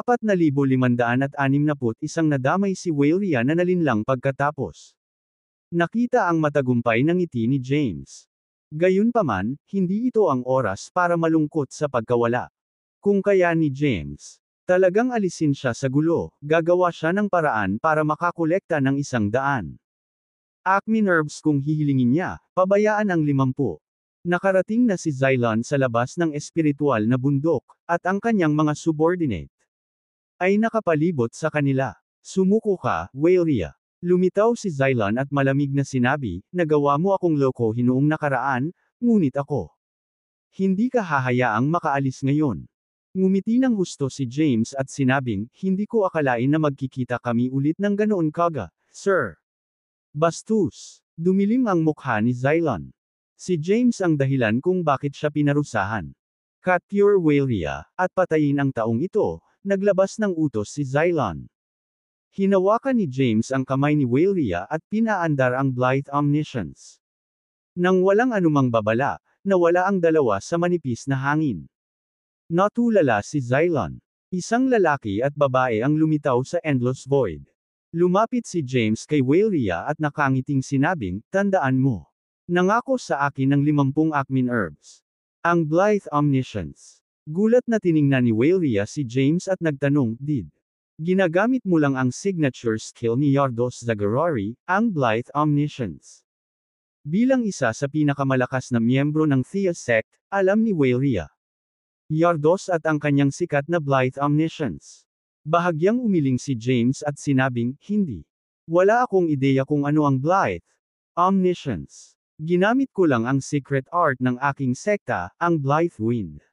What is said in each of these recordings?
4,561 nadamay si Whalia na nalinlang pagkatapos. Nakita ang matagumpay ng ngiti ni James. Gayunpaman, hindi ito ang oras para malungkot sa pagkawala. Kung kaya ni James talagang alisin siya sa gulo, gagawa siya ng paraan para makakolekta ng 100. Acme nerves kung hihilingin niya, pabayaan ang 50. Nakarating na si Xylon sa labas ng espiritual na bundok, at ang kanyang mga subordinate ay nakapalibot sa kanila. Sumuko ka, Whalia. Lumitaw si Xylon at malamig na sinabi, nagawa mo akong loko noong nakaraan, ngunit ako hindi ka hahayaang makaalis ngayon. Ngumiti ng husto si James at sinabing, hindi ko akalain na magkikita kami ulit ng ganoon kaga, sir. Bastos. Dumilim ang mukha ni Xylon. Si James ang dahilan kung bakit siya pinarusahan. Capture Whalia, at patayin ang taong ito, naglabas ng utos si Xylon. Hinawakan ni James ang kamay ni Whalia at pinaandar ang Blithe Omniscience. Nang walang anumang babala, nawala ang dalawa sa manipis na hangin. Natulala si Xylon. Isang lalaki at babae ang lumitaw sa endless void. Lumapit si James kay Whalia at nakangiting sinabing, tandaan mo. Nangako sa akin ng 50 Acme herbs. Ang Blithe Omniscience. Gulat na tiningnan ni Whalia si James at nagtanong, did ginagamit mo lang ang signature skill ni Yardos Zagarori, ang Blithe Omniscience? Bilang isa sa pinakamalakas na miyembro ng Thea sect, alam ni Whalia Yardos at ang kanyang sikat na Blithe Omniscience. Bahagyang umiling si James at sinabing, hindi. Wala akong ideya kung ano ang Blithe Omniscience. Ginamit ko lang ang secret art ng aking sekta, ang Blithe Wind.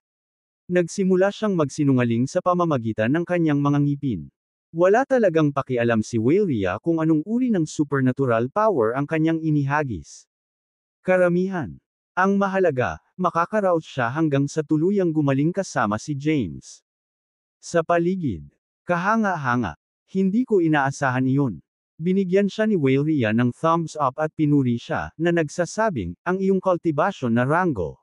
Nagsimula siyang magsinungaling sa pamamagitan ng kanyang mga ngipin. Wala talagang pakialam si Whalia kung anong uri ng supernatural power ang kanyang inihagis. Karamihan. Ang mahalaga, makakaraos siya hanggang sa tuluyang gumaling kasama si James. Sa paligid. Kahanga-hanga. Hindi ko inaasahan iyon. Binigyan siya ni Whalia ng thumbs up at pinuri siya, na nagsasabing, ang iyong kultibasyon na rango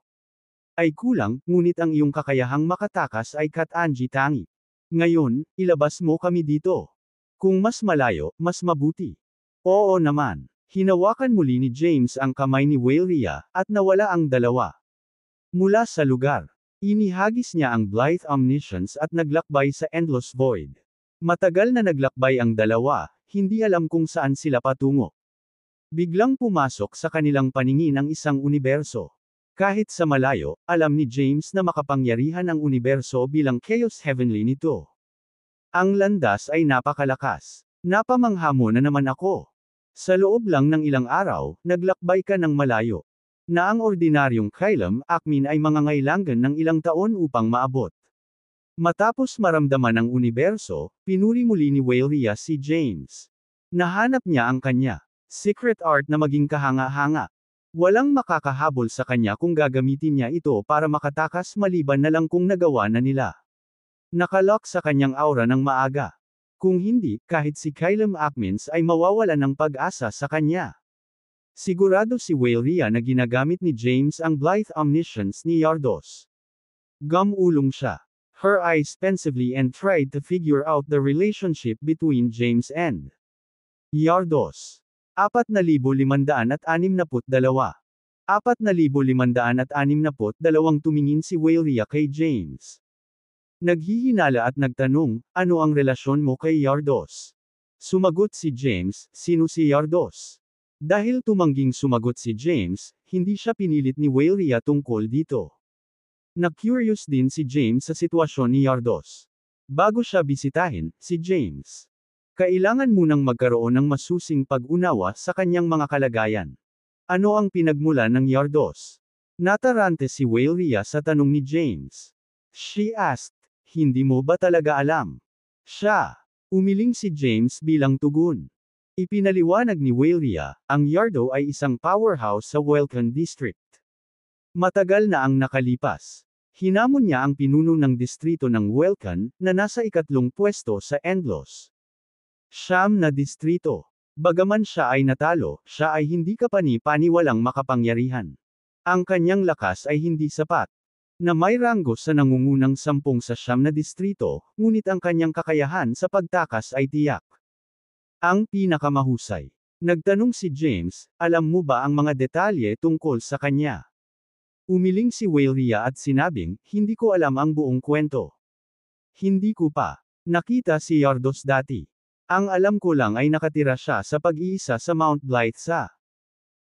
ay kulang, ngunit ang iyong kakayahang makatakas ay katangi tangi. Ngayon, ilabas mo kami dito. Kung mas malayo, mas mabuti. Oo naman. Hinawakan muli ni James ang kamay ni Whalia, at nawala ang dalawa. Mula sa lugar. Inihagis niya ang Blithe Omniscience at naglakbay sa endless void. Matagal na naglakbay ang dalawa, hindi alam kung saan sila patungo. Biglang pumasok sa kanilang paningin ang isang universo. Kahit sa malayo, alam ni James na makapangyarihan ang universo bilang Chaos Heavenly nito. Ang landas ay napakalakas. Napamangha mo na naman ako. Sa loob lang ng ilang araw, naglakbay ka ng malayo. Na ang ordinaryong Kylum Acme ay mangangailangan ng ilang taon upang maabot. Matapos maramdaman ang universo, pinuri muli ni Whalia si James. Nahanap niya ang kanya secret art na maging kahanga-hanga. Walang makakahabol sa kanya kung gagamitin niya ito para makatakas maliban na lang kung nagawa na nila. Nakalock sa kanyang aura ng maaga. Kung hindi, kahit si Kylum Acme ay mawawala ng pag-asa sa kanya. Sigurado si Whalia na ginagamit ni James ang Blithe Omniscience ni Yardos. Gumulong siya. Her eyes pensively and tried to figure out the relationship between James and Yardos. 4,562. 4,562 tumingin si Whalia kay James. Naghihinala at nagtanong, ano ang relasyon mo kay Yardos? Sumagot si James, sino si Yardos? Dahil tumangging sumagot si James, hindi siya pinilit ni Whalia tungkol dito. Na-curious din si James sa sitwasyon ni Yardos. Bago siya bisitahin, si James. Kailangan munang magkaroon ng masusing pag-unawa sa kanyang mga kalagayan. Ano ang pinagmulan ng Yardos? Natarante si Whalia sa tanong ni James. She asked, hindi mo ba talaga alam? Siya. Umiling si James bilang tugon. Ipinaliwanag ni Whalia, ang Yardo ay isang powerhouse sa Welcome District. Matagal na ang nakalipas. Hinamon niya ang pinuno ng distrito ng Welcome, na nasa 3 pwesto sa Endlos. 9 na distrito. Bagaman siya ay natalo, siya ay hindi kapani-paniwalang makapangyarihan. Ang kanyang lakas ay hindi sapat. na may ranggo sa nangungunang 10 sa 9 na distrito, ngunit ang kanyang kakayahan sa pagtakas ay tiyak. Ang pinakamahusay. Nagtanong si James, alam mo ba ang mga detalye tungkol sa kanya? Umiling si Weylia at sinabing, hindi ko alam ang buong kwento. Hindi ko pa nakita si Yardos dati. Ang alam ko lang ay nakatira siya sa pag-iisa sa Mount Blythe sa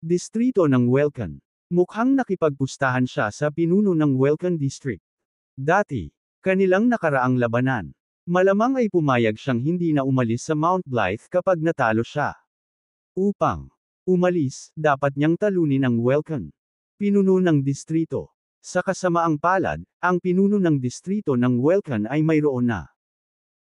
distrito ng Welcan. Mukhang nakipagpustahan siya sa pinuno ng Welcan District. Dati, kanilang nakaraang labanan. Malamang ay pumayag siyang hindi na umalis sa Mount Blythe kapag natalo siya. Upang umalis, dapat niyang talunin ang Welcan. Pinuno ng distrito. Sa kasamaang palad, ang pinuno ng distrito ng Welcan ay mayroon na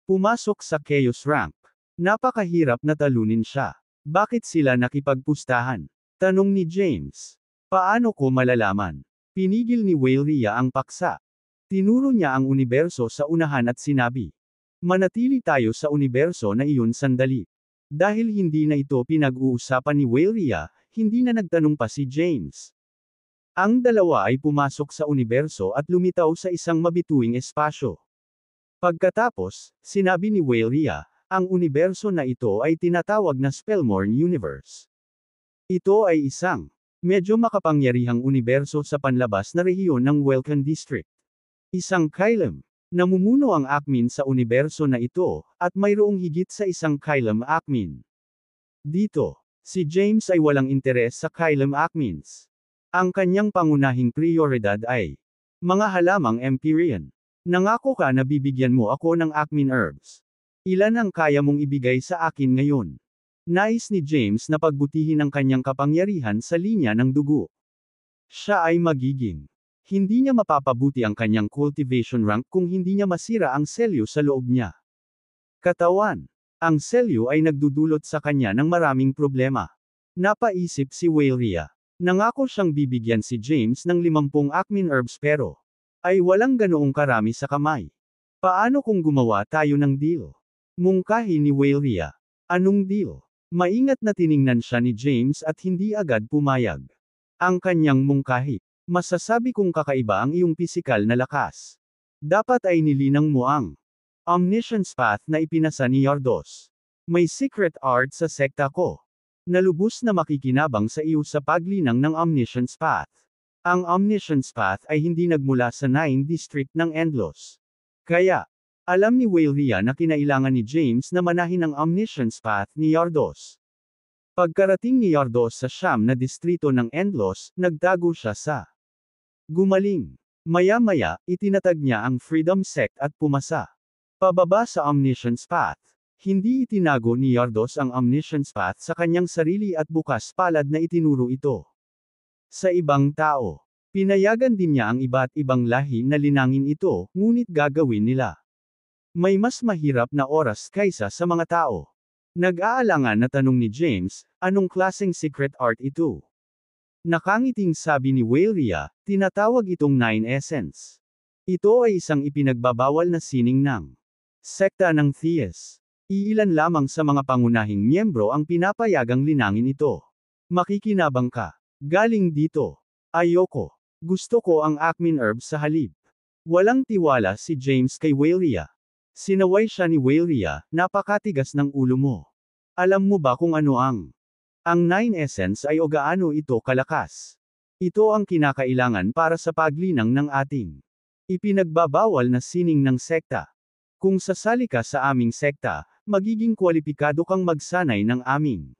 pumasok sa Chaos Rank. Napakahirap na talunin siya. Bakit sila nakipagpustahan? Tanong ni James. Paano ko malalaman? Pinigil ni Weylia ang paksa. Tinuro niya ang universo sa unahan at sinabi, manatili tayo sa universo na iyon sandali. Dahil hindi na ito pinag-uusapan ni Weylia, hindi na nagtanong pa si James. Ang dalawa ay pumasok sa universo at lumitaw sa isang mabituing espasyo. Pagkatapos, sinabi ni Weylia, ang universo na ito ay tinatawag na Spellmorn Universe. Ito ay isang medyo makapangyarihang universo sa panlabas na rehiyon ng Welcan District. Isang Kylem. Namumuno ang Acmin sa universo na ito, at mayroong higit sa isang Kylem Acmin. Dito, si James ay walang interes sa Kylem Acmins. Ang kanyang pangunahing prioridad ay mga halamang Empyrean. Nangako ka na bibigyan mo ako ng Acmin Herbs. Ilan ang kaya mong ibigay sa akin ngayon? Nais ni James na pagbutihin ang kanyang kapangyarihan sa linya ng dugo. Siya ay magiging hindi niya mapapabuti ang kanyang cultivation rank kung hindi niya masira ang selyo sa loob niya. Katawan. Ang selyo ay nagdudulot sa kanya ng maraming problema. Napaisip si Weylia. Nangako siyang bibigyan si James ng 50 Acmin Herbs pero ay walang ganoong karami sa kamay. Paano kung gumawa tayo ng deal? Mungkahi ni Weylia. Anong deal? Maingat na tiningnan siya ni James at hindi agad pumayag. Ang kanyang mungkahi. Masasabi kong kakaiba ang iyong pisikal na lakas. Dapat ay nilinang mo ang Omniscience Path na ipinasa ni Yardos. May secret art sa sekta ko. Nalubos na makikinabang sa iyo sa paglinang ng Omniscience Path. Ang Omniscience Path ay hindi nagmula sa 9 district ng Endlos. Kaya, alam ni Weylia na kinailangan ni James na manahin ang Omniscience Path ni Yardos. Pagkarating ni Yardos sa 9 na distrito ng Endlos, nagtago siya sa gumaling. Maya-maya, itinatag niya ang Freedom Sect at pumasa pababa sa Omniscience Path. Hindi itinago ni Yardos ang Omniscience Path sa kanyang sarili at bukas palad na itinuro ito sa ibang tao. Pinayagan din niya ang iba't ibang lahi na linangin ito, ngunit gagawin nila may mas mahirap na oras kaysa sa mga tao. Nag-aalangan na tanong ni James, anong klaseng secret art ito? Nakangiting sabi ni Weylia, tinatawag itong 9 Essence. Ito ay isang ipinagbabawal na sining ng sekta ng Theas. Iilan lamang sa mga pangunahing miyembro ang pinapayagang linangin ito. Makikinabang ka. Galing dito. Ayoko. Gusto ko ang Acmin Herbs sa halip. Walang tiwala si James kay Weylia. Sinaway siya ni Weylia, napakatigas ng ulo mo. Alam mo ba kung ano ang 9 Essence ay o gaano ito kalakas? Ito ang kinakailangan para sa paglinang ng ating ipinagbabawal na sining ng sekta. Kung sasali ka sa aming sekta, magiging kwalipikado kang magsanay ng aming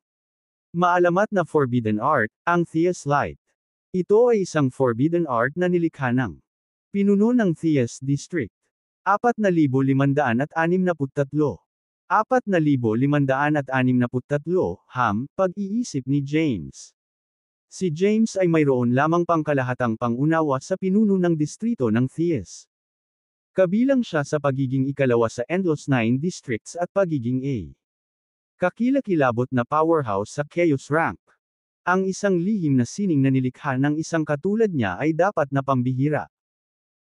maalamat na forbidden art, ang Theas Light. Ito ay isang forbidden art na nilikha ng pinuno ng Theas District. 4,563. 4,563, pag-iisip ni James. Si James ay mayroon lamang pangkalahatang pangunawa sa pinuno ng distrito ng Theas. Kabilang siya sa pagiging ikalawa sa Endlos 9 districts at pagiging kakilakilabot na powerhouse sa Chaos Rank. Ang isang lihim na sining na nilikha ng isang katulad niya ay dapat na pambihira.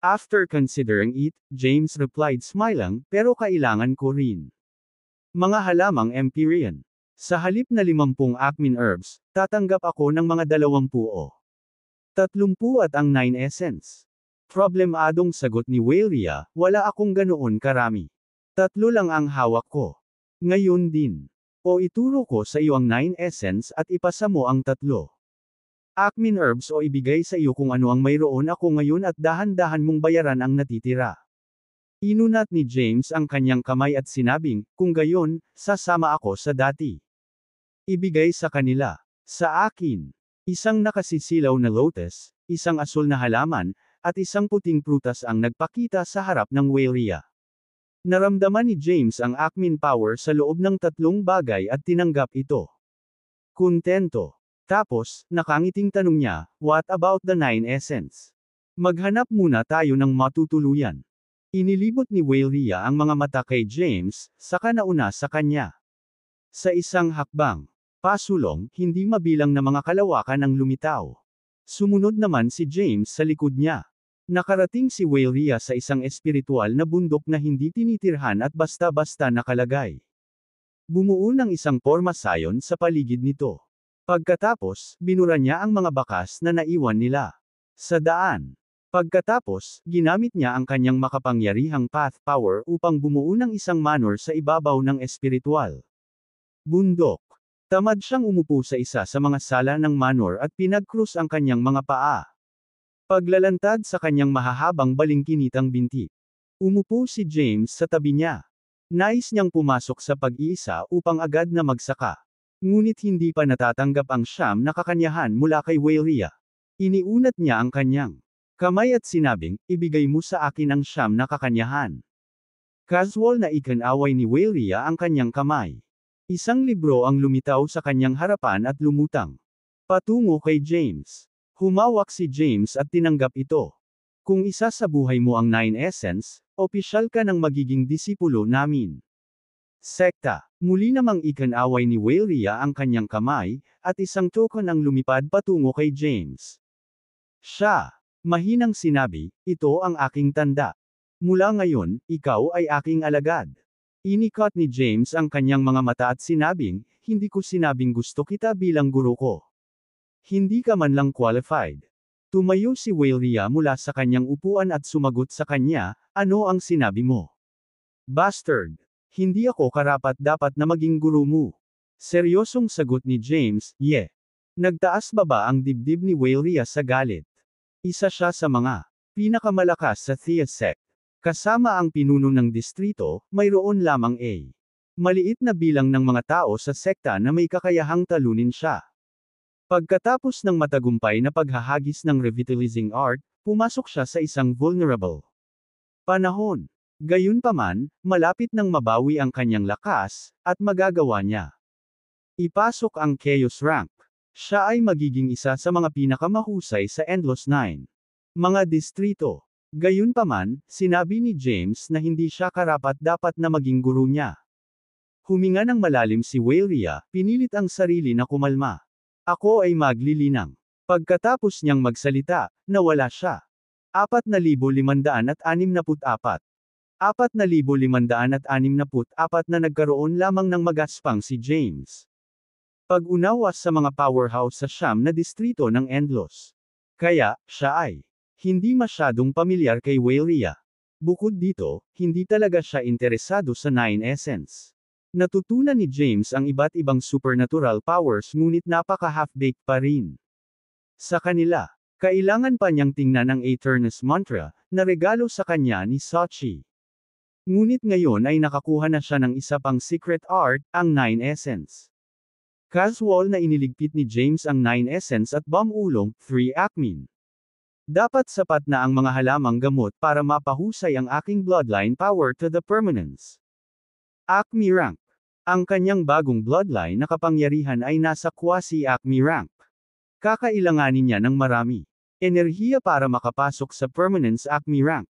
After considering it, James replied smiling, pero kailangan ko rin mga halamang Empyrean. Sa halip na 50 Acmin Herbs, tatanggap ako ng mga 20 o 30 at ang 9 Essence. Problemadong sagot ni Weyria, wala akong ganoon karami. 3 lang ang hawak ko. Ngayon din. O ituro ko sa iyo ang 9 essence at ipasa mo ang 3. Acmin herbs o ibigay sa iyo kung ano ang mayroon ako ngayon at dahan-dahan mong bayaran ang natitira. Inunat ni James ang kanyang kamay at sinabing, kung gayon, sasama ako sa dati. Ibigay sa kanila. Sa akin. Isang nakasisilaw na lotus, isang asul na halaman, at isang puting prutas ang nagpakita sa harap ng Weyria. Naramdaman ni James ang Acmin power sa loob ng 3 bagay at tinanggap ito. Kontento. Tapos, nakangiting tanong niya, what about the 9 essence? Maghanap muna tayo ng matutuluyan. Inilibot ni Weyria ang mga mata kay James, saka nauna sa kanya. Sa isang hakbang. Pasulong, hindi mabilang na mga kalawakan ang lumitaw. Sumunod naman si James sa likod niya. Nakarating si Weyria sa isang espiritual na bundok na hindi tinitirhan at basta-basta nakalagay. Bumuo ng isang porma sayon sa paligid nito. Pagkatapos, binura niya ang mga bakas na naiwan nila sa daan. Pagkatapos, ginamit niya ang kanyang makapangyarihang path power upang bumuo ng isang manor sa ibabaw ng espiritual bundok. Tamad siyang umupo sa isa sa mga sala ng manor at pinagkrus ang kanyang mga paa. Paglalantad sa kanyang mahahabang balingkinitang binti. Umupo si James sa tabi niya. Nais niyang pumasok sa pag-iisa upang agad na magsaka. Ngunit hindi pa natatanggap ang siyam na kakanyahan mula kay Weyria. Iniunat niya ang kanyang kamay at sinabing, ibigay mo sa akin ang siyam na kakanyahan. Casual na ikinaway ni Weyria ang kanyang kamay. Isang libro ang lumitaw sa kanyang harapan at lumutang patungo kay James. Humawak si James at tinanggap ito. Kung isa sa buhay mo ang 9 essence, opisyal ka ng magiging disipulo namin. Sekta. Muli namang ikinaway ni Weyria ang kanyang kamay, at isang token ang lumipad patungo kay James. Siya. Mahinang sinabi, ito ang aking tanda. Mula ngayon, ikaw ay aking alagad. Inikot ni James ang kanyang mga mata at sinabing, hindi ko sinabing gusto kita bilang guro ko. Hindi ka man lang qualified. Tumayo si Weyria mula sa kanyang upuan at sumagot sa kanya, ano ang sinabi mo? Bastard. Hindi ako karapat-dapat na maging guro mo. Seryosong sagot ni James, Nagtaas baba ang dibdib ni Weyria sa galit. Isa siya sa mga pinakamalakas sa Thea sect. Kasama ang pinuno ng distrito, mayroon lamang maliit na bilang ng mga tao sa sekta na may kakayahang talunin siya. Pagkatapos ng matagumpay na paghahagis ng revitalizing art, pumasok siya sa isang vulnerable panahon. Gayunpaman, malapit nang mabawi ang kanyang lakas, at magagawa niya. Ipasok ang Chaos rank. Siya ay magiging isa sa mga pinakamahusay sa Endless 9. Mga distrito. Gayunpaman, sinabi ni James na hindi siya karapat-dapat na maging guro niya. Huminga ng malalim si Weyria, pinilit ang sarili na kumalma. Ako ay maglilinang. Pagkatapos niyang magsalita, nawala siya. 4,564. 4,564 na nagkaroon lamang ng magaspang si James. Pag-unawa sa mga powerhouse sa siyam na distrito ng Endless. Kaya, siya ay hindi masyadong pamilyar kay Weyria. Bukod dito, hindi talaga siya interesado sa 9 essence. Natutunan ni James ang iba't ibang supernatural powers ngunit napaka-half-baked pa rin. Sa kanila, kailangan pa niyang tingnan ang Aeternus mantra, na regalo sa kanya ni Sachi. Ngunit ngayon ay nakakuha na siya ng isa pang secret art, ang 9 essence. Casual na iniligpit ni James ang 9 essence at Bamulong, 3 Acmin. Dapat sapat na ang mga halamang gamot para mapahusay ang aking bloodline power to the permanence. Acme rank. Ang kanyang bagong bloodline na kapangyarihan ay nasa quasi-Acme rank. Kakailanganin niya ng marami enerhiya para makapasok sa permanence Acme rank.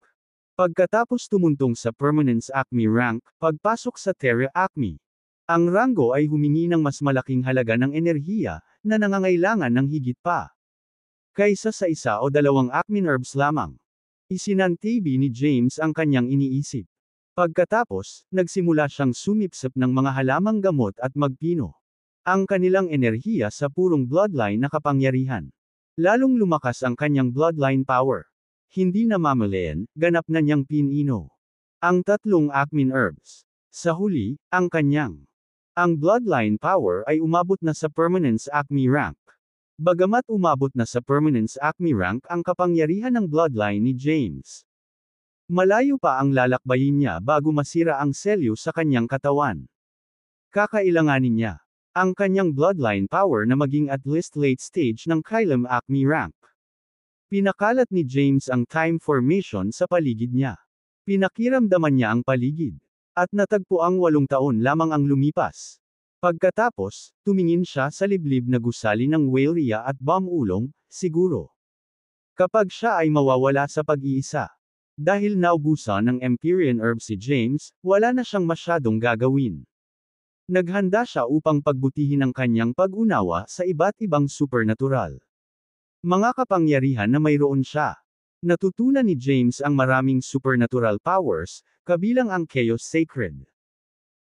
Pagkatapos tumuntong sa permanence Acme rank, pagpasok sa Terra Acme. Ang ranggo ay humingi ng mas malaking halaga ng enerhiya, na nangangailangan ng higit pa kaysa sa isa o dalawang Acme herbs lamang. Isinantibi ni James ang kanyang iniisip. Pagkatapos, nagsimula siyang sumipsip ng mga halamang gamot at magpino ang kanilang enerhiya sa purong bloodline na kapangyarihan. Lalong lumakas ang kanyang bloodline power. Hindi na mamalayan, ganap na niyang pinino. Ang tatlong Acmin herbs. Sa huli, ang kanyang. Ang bloodline power ay umabot na sa Permanence Acme rank. Bagamat umabot na sa Permanence Acme rank ang kapangyarihan ng bloodline ni James. Malayo pa ang lalakbayin niya bago masira ang selyo sa kanyang katawan. Kakailanganin niya ang kanyang bloodline power na maging at least late stage ng Kylem Acme rank. Pinakalat ni James ang time formation sa paligid niya. Pinakiramdaman niya ang paligid. At natagpo ang 8 taon lamang ang lumipas. Pagkatapos, tumingin siya sa liblib na gusali ng Waleria at Bomb-ulong, siguro. Kapag siya ay mawawala sa pag-iisa. Dahil naubusan ng Empyrean herb si James, wala na siyang masyadong gagawin. Naghanda siya upang pagbutihin ang kanyang pag-unawa sa iba't ibang supernatural. Mga kapangyarihan na mayroon siya. Natutunan ni James ang maraming supernatural powers, kabilang ang Chaos Sacred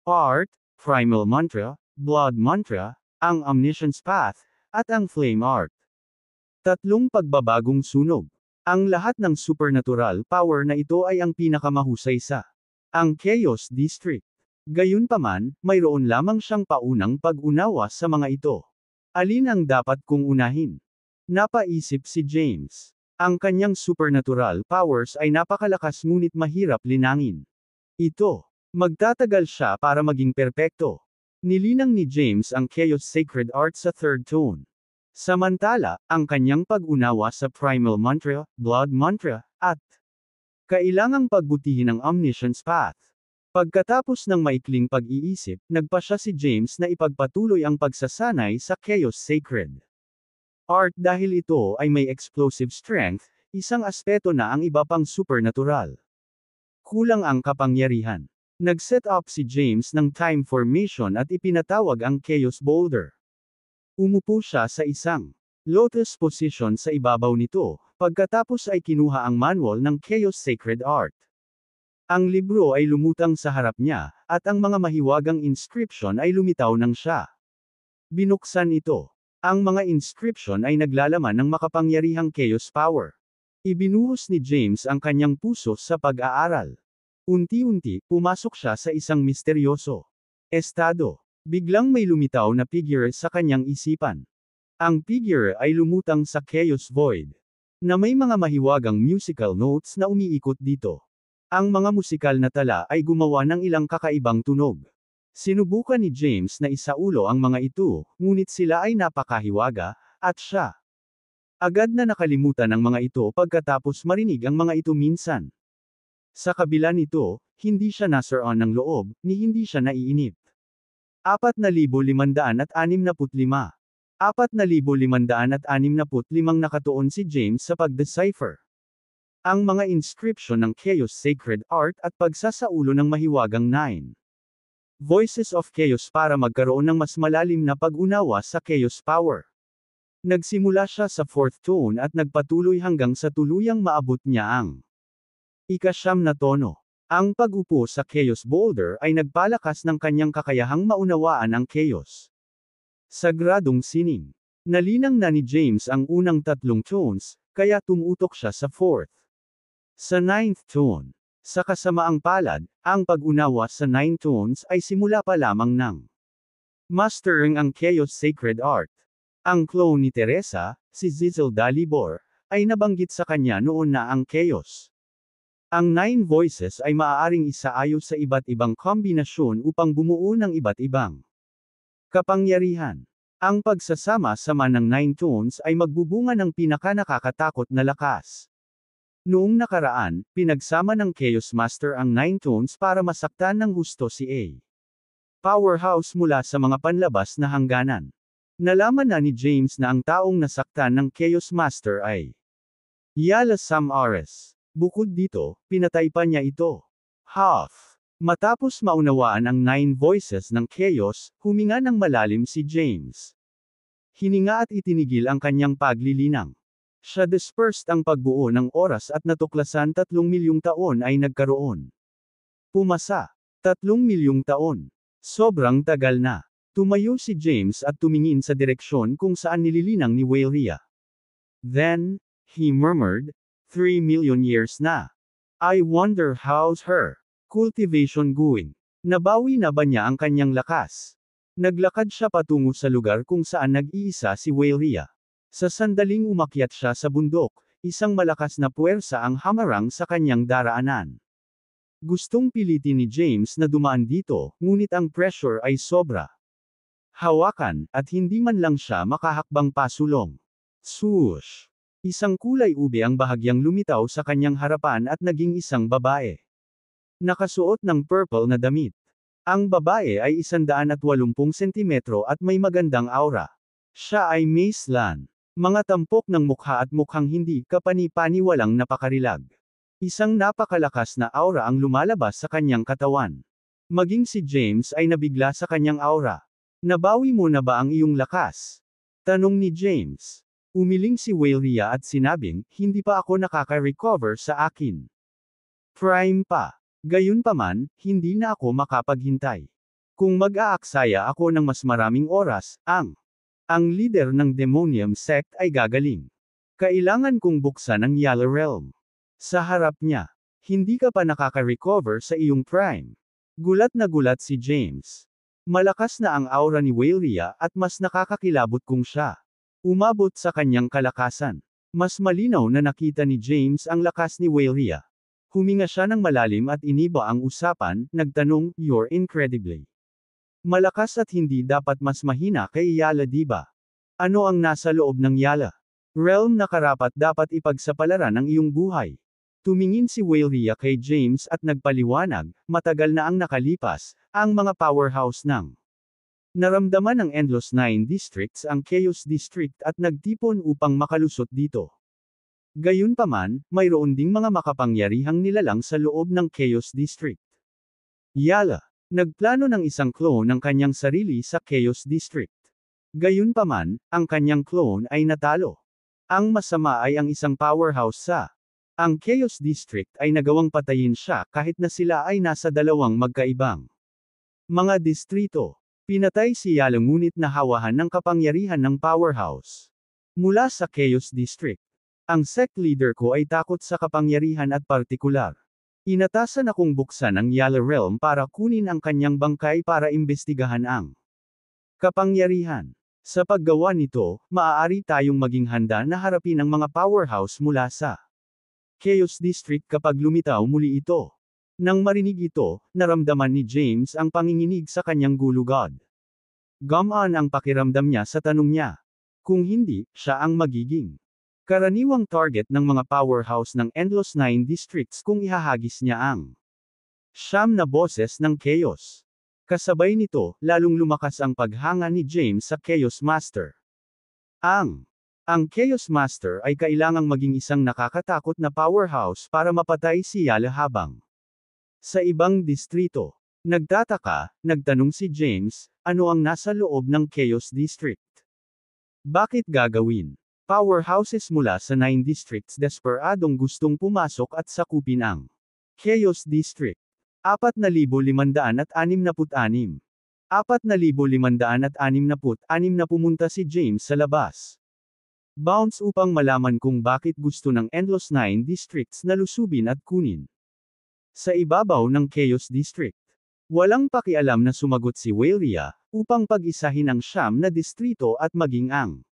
Art, Primal Mantra, Blood Mantra, ang Omniscience Path, at ang Flame Art. Tatlong pagbabagong sunog. Ang lahat ng supernatural power na ito ay ang pinakamahusay sa ang Chaos District. Gayunpaman, mayroon lamang siyang paunang pag-unawa sa mga ito. Alin ang dapat kong unahin? Napaisip si James. Ang kanyang supernatural powers ay napakalakas ngunit mahirap linangin. Ito. Magtatagal siya para maging perpekto. Nilinang ni James ang Chaos Sacred Art sa third tone. Samantala, ang kanyang pag-unawa sa Primal Mantra, Blood Mantra, at kailangang pagbutihin ang Omniscience Path. Pagkatapos ng maikling pag-iisip, nagpasya si James na ipagpatuloy ang pagsasanay sa Chaos Sacred Art dahil ito ay may explosive strength, isang aspeto na ang iba pang supernatural. Kulang ang kapangyarihan. Nag-set up si James ng time formation at ipinatawag ang Chaos Boulder. Umupo siya sa isang lotus position sa ibabaw nito, pagkatapos ay kinuha ang manual ng Chaos Sacred Art. Ang libro ay lumutang sa harap niya, at ang mga mahiwagang inscription ay lumitaw ng siya. Binuksan ito. Ang mga inscription ay naglalaman ng makapangyarihang chaos power. Ibinuhos ni James ang kanyang puso sa pag-aaral. Unti-unti, pumasok siya sa isang misteryoso estado. Biglang may lumitaw na figure sa kanyang isipan. Ang figure ay lumutang sa Chaos Void, na may mga mahiwagang musical notes na umiikot dito. Ang mga musikal na tala ay gumawa ng ilang kakaibang tunog. Sinubukan ni James na isaulo ang mga ito, ngunit sila ay napakahiwaga, at siya agad na nakalimutan ang mga ito pagkatapos marinig ang mga ito minsan. Sa kabila nito, hindi siya nasaran ng loob, ni hindi siya naiinip. 4,565. 4,565 nakatuon si James sa pag-decipher. Ang mga inscription ng Chaos Sacred Art at pagsasaulo ng mahiwagang 9 Voices of Chaos para magkaroon ng mas malalim na pag-unawa sa Chaos Power. Nagsimula siya sa 4th tone at nagpatuloy hanggang sa tuluyang maabot niya ang ika-9 na tono. Ang pag-upo sa Chaos Boulder ay nagpalakas ng kanyang kakayahang maunawaan ang Chaos. Sagradong sining. Nalinang na ni James ang unang 3 tones, kaya tumutok siya sa 4th. Sa 9th tone. Sa kasamaang palad, ang pag-unawa sa 9 tones ay simula pa lamang ng mastering ang Chaos Sacred Art. Ang clone ni Teresa, si Zizel Dalibor, ay nabanggit sa kanya noon na ang Chaos. Ang 9 voices ay maaaring isaayos sa iba't ibang kombinasyon upang bumuo ng iba't ibang kapangyarihan. Ang pagsasama-sama ng 9 tones ay magbubunga ng pinakanakakatakot na lakas. Noong nakaraan, pinagsama ng Chaos Master ang 9 tones para masaktan ng husto si A. Powerhouse mula sa mga panlabas na hangganan. Nalaman na ni James na ang taong nasaktan ng Chaos Master ay Yala Sam Ares. Bukod dito, pinatay pa niya ito. Half. Matapos maunawaan ang 9 voices ng Chaos, huminga ng malalim si James. Hininga at itinigil ang kanyang paglilinang. Siya dispersed ang pagbuo ng oras at natuklasan 3 milyong taon ay nagkaroon. Pumasa. 3 milyong taon. Sobrang tagal na. Tumayo si James at tumingin sa direksyon kung saan nililinang ni Waleria. Then, he murmured, 3 million years na. I wonder how's her cultivation going? Nabawi na ba niya ang kanyang lakas? Naglakad siya patungo sa lugar kung saan nag-iisa si Weyria. Sa sandaling umakyat siya sa bundok, isang malakas na puwersa ang hamarang sa kanyang daraanan. Gustong pilitin ni James na dumaan dito, ngunit ang pressure ay sobra. Hawakan, at hindi man lang siya makahakbang pasulong. Swoosh! Isang kulay ube ang bahagyang lumitaw sa kanyang harapan at naging isang babae. Nakasuot ng purple na damit. Ang babae ay 180 sentimetro at may magandang aura. Siya ay Mace Lan. Mga tampok ng mukha at mukhang hindi kapani-paniwalang napakarilag. Isang napakalakas na aura ang lumalabas sa kanyang katawan. Maging si James ay nabigla sa kanyang aura. Nabawi mo na ba ang iyong lakas? Tanong ni James. Umiling si Weyria at sinabing, hindi pa ako nakaka-recover sa akin. Prime pa. Gayunpaman, hindi na ako makapaghintay. Kung mag-aaksaya ako ng mas maraming oras, ang leader ng Demonium Sect ay gagaling. Kailangan kong buksan ang Yellow Realm. Sa harap niya, hindi ka pa nakaka-recover sa iyong prime. Gulat na gulat si James. Malakas na ang aura ni Weyria at mas nakakakilabot kung siya umabot sa kanyang kalakasan. Mas malinaw na nakita ni James ang lakas ni Weyria. Huminga siya ng malalim at iniba ang usapan, nagtanong, "You're incredibly malakas at hindi dapat mas mahina kay Yala, di ba? Ano ang nasa loob ng Yala Realm na karapat dapat ipagsapalaran ang iyong buhay?" Tumingin si Weyria kay James at nagpaliwanag, matagal na ang nakalipas, ang mga powerhouse ng naramdaman ng Endless Nine Districts ang Chaos District at nagtipon upang makalusot dito. Gayunpaman, mayroon ding mga makapangyarihang nilalang sa loob ng Chaos District. Yala nagplano ng isang clone ng kanyang sarili sa Chaos District. Gayunpaman, ang kanyang clone ay natalo. Ang masama ay ang isang powerhouse sa ang Chaos District ay nagawang patayin siya kahit na sila ay nasa dalawang magkaibang mga distrito. Pinatay si Yala ngunit nahawahan ng kapangyarihan ng powerhouse mula sa Chaos District. Ang sect leader ko ay takot sa kapangyarihan at partikular. Inatasan akong buksan ang Yala Realm para kunin ang kanyang bangkay para imbestigahan ang kapangyarihan. Sa paggawa nito, maaari tayong maging handa na harapin ang mga powerhouse mula sa Chaos District kapag lumitaw muli ito. Nang marinig ito, naramdaman ni James ang panginginig sa kanyang gulugod. Gumaan ang pakiramdam niya sa tanong niya. Kung hindi, siya ang magiging karaniwang target ng mga powerhouse ng Endless Nine Districts kung ihahagis niya ang siyam na boses ng Chaos. Kasabay nito, lalong lumakas ang paghanga ni James sa Chaos Master. Ang Chaos Master ay kailangang maging isang nakakatakot na powerhouse para mapatay si Yala habang sa ibang distrito. Nagtataka, nagtanong si James, ano ang nasa loob ng Chaos District? Bakit gagawin? Powerhouses mula sa 9 districts desperadong gustong pumasok at sakupin ang Chaos District. 4,566. 4,566 na pumunta si James sa labas. Bounce upang malaman kung bakit gusto ng Endless Nine Districts na lusubin at kunin sa ibabaw ng Chaos District. Walang pakialam na sumagot si Weyria, upang pag-isahin ang siyam na distrito at maging ang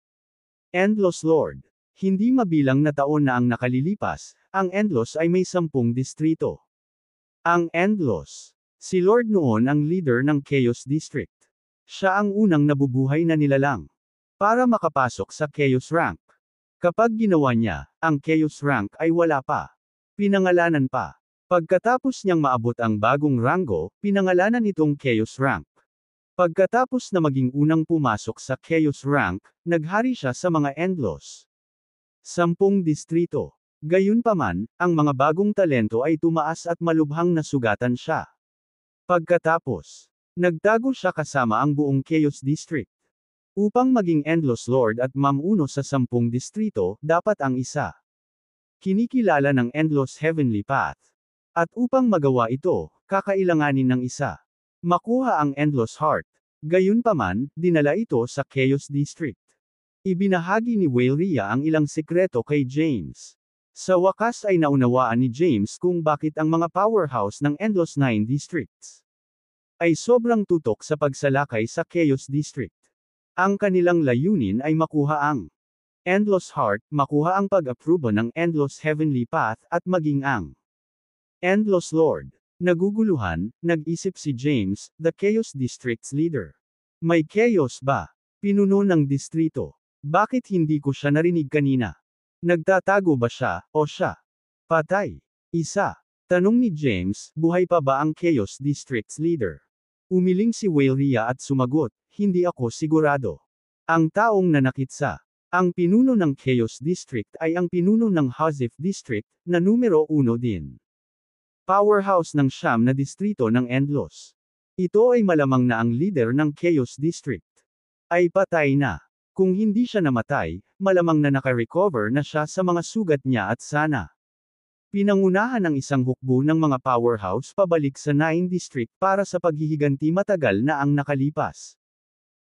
Endless Lord. Hindi mabilang na taon na ang nakalilipas, ang Endless ay may 10 distrito. Ang Endless. Si Lord noon ang leader ng Chaos District. Siya ang unang nabubuhay na nilalang para makapasok sa Chaos Rank. Kapag ginawa niya, ang Chaos Rank ay wala pa. Pinangalanan pa. Pagkatapos niyang maabot ang bagong ranggo, pinangalanan itong Chaos Rank. Pagkatapos na maging unang pumasok sa Chaos Rank, naghari siya sa mga Endless 10 distrito. Gayunpaman, ang mga bagong talento ay tumaas at malubhang nasugatan siya. Pagkatapos, nagtago siya kasama ang buong Chaos District. Upang maging Endless Lord at mamuno sa 10 distrito, dapat ang isa kinikilala ng Endless Heavenly Path. At upang magawa ito, kakailanganin ng isa makuha ang Endless Heart. Gayunpaman, dinala ito sa Chaos District. Ibinahagi ni Weyria ang ilang sikreto kay James. Sa wakas ay naunawaan ni James kung bakit ang mga powerhouse ng Endless Nine Districts ay sobrang tutok sa pagsalakay sa Chaos District. Ang kanilang layunin ay makuha ang Endless Heart, makuha ang pag-aprobo ng Endless Heavenly Path at maging ang Endless Lord. Naguguluhan, nag-isip si James, the Chaos District's leader. May chaos ba? Pinuno ng distrito. Bakit hindi ko siya narinig kanina? Nagtatago ba siya, o siya? Patay. Isa. Tanong ni James, buhay pa ba ang Chaos District's leader? Umiling si Waleria at sumagot, hindi ako sigurado. Ang taong nanakitsa. Ang pinuno ng Chaos District ay ang pinuno ng Hazif District, na numero 1 din. Powerhouse ng siyam na distrito ng Endless. Ito ay malamang na ang leader ng Chaos District ay patay na. Kung hindi siya namatay, malamang na naka-recover na siya sa mga sugat niya at sana pinangunahan ng isang hukbo ng mga powerhouse pabalik sa 9 District para sa paghihiganti matagal na ang nakalipas.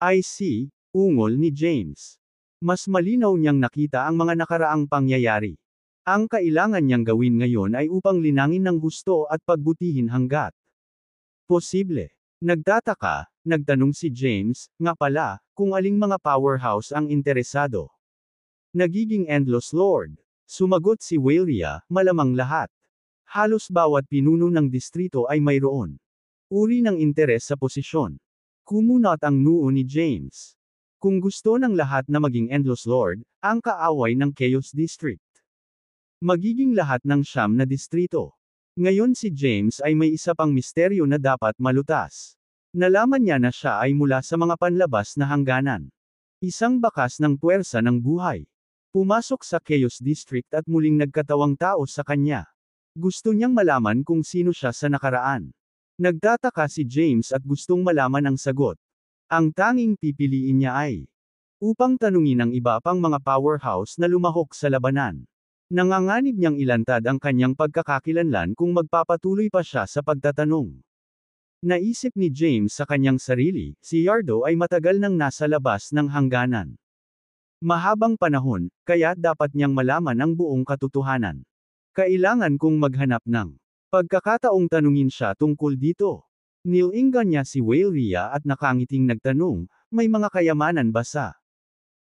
I see, ungol ni James. Mas malinaw niyang nakita ang mga nakaraang pangyayari. Ang kailangan niyang gawin ngayon ay upang linangin ng husto at pagbutihin hanggat posible. Nagtataka, nagtanong si James, nga pala, kung aling mga powerhouse ang interesado. Nagiging Endless Lord. Sumagot si Waleria, malamang lahat. Halos bawat pinuno ng distrito ay mayroon uri ng interes sa posisyon. Kumunot ang noo ni James. Kung gusto ng lahat na maging Endless Lord, ang kaaway ng Chaos District magiging lahat ng siyam na distrito. Ngayon si James ay may isa pang misteryo na dapat malutas. Nalaman niya na siya ay mula sa mga panlabas na hangganan. Isang bakas ng puwersa ng buhay. Pumasok sa Chaos District at muling nagkatawang tao sa kanya. Gusto niyang malaman kung sino siya sa nakaraan. Nagtataka si James at gustong malaman ang sagot. Ang tanging pipiliin niya ay upang tanungin ang iba pang mga powerhouse na lumahok sa labanan. Nanganganib niyang ilantad ang kanyang pagkakakilanlan kung magpapatuloy pa siya sa pagtatanong. Naisip ni James sa kanyang sarili, si Yardo ay matagal nang nasa labas ng hangganan. Mahabang panahon, kaya dapat niyang malaman ang buong katotohanan. Kailangan kong maghanap ng pagkakataong tanungin siya tungkol dito. Nilingan niya si Waleria at nakangiting nagtanong, may mga kayamanan ba sa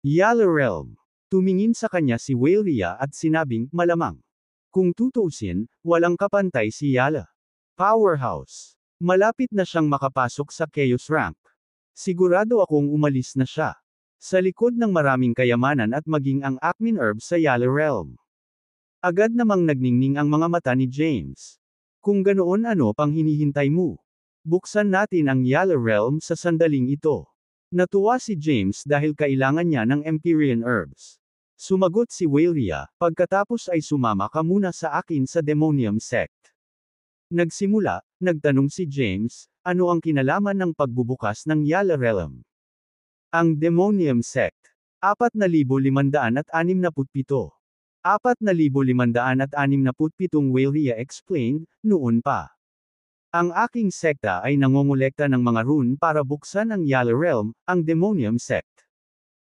Yala Realm? Tumingin sa kanya si Waleria at sinabing, malamang. Kung tutuusin, walang kapantay si Yala. Powerhouse. Malapit na siyang makapasok sa Chaos Rank. Sigurado akong umalis na siya. Sa likod ng maraming kayamanan at maging ang Acmin Herb sa Yala Realm. Agad namang nagningning ang mga mata ni James. Kung ganoon ano pang hinihintay mo? Buksan natin ang Yala Realm sa sandaling ito. Natuwa si James dahil kailangan niya ng Empyrean Herbs. Sumagot si Waleria, pagkatapos ay sumama ka muna sa akin sa Demonium Sect. Nagsimula, nagtanong si James, ano ang kinalaman ng pagbubukas ng Yala Realm? Ang Demonium Sect. 4,567. 4,567 Waleria explained, noon pa. Ang aking sekta ay nangongolekta ng mga rune para buksan ang Yala Realm, ang Demonium Sect.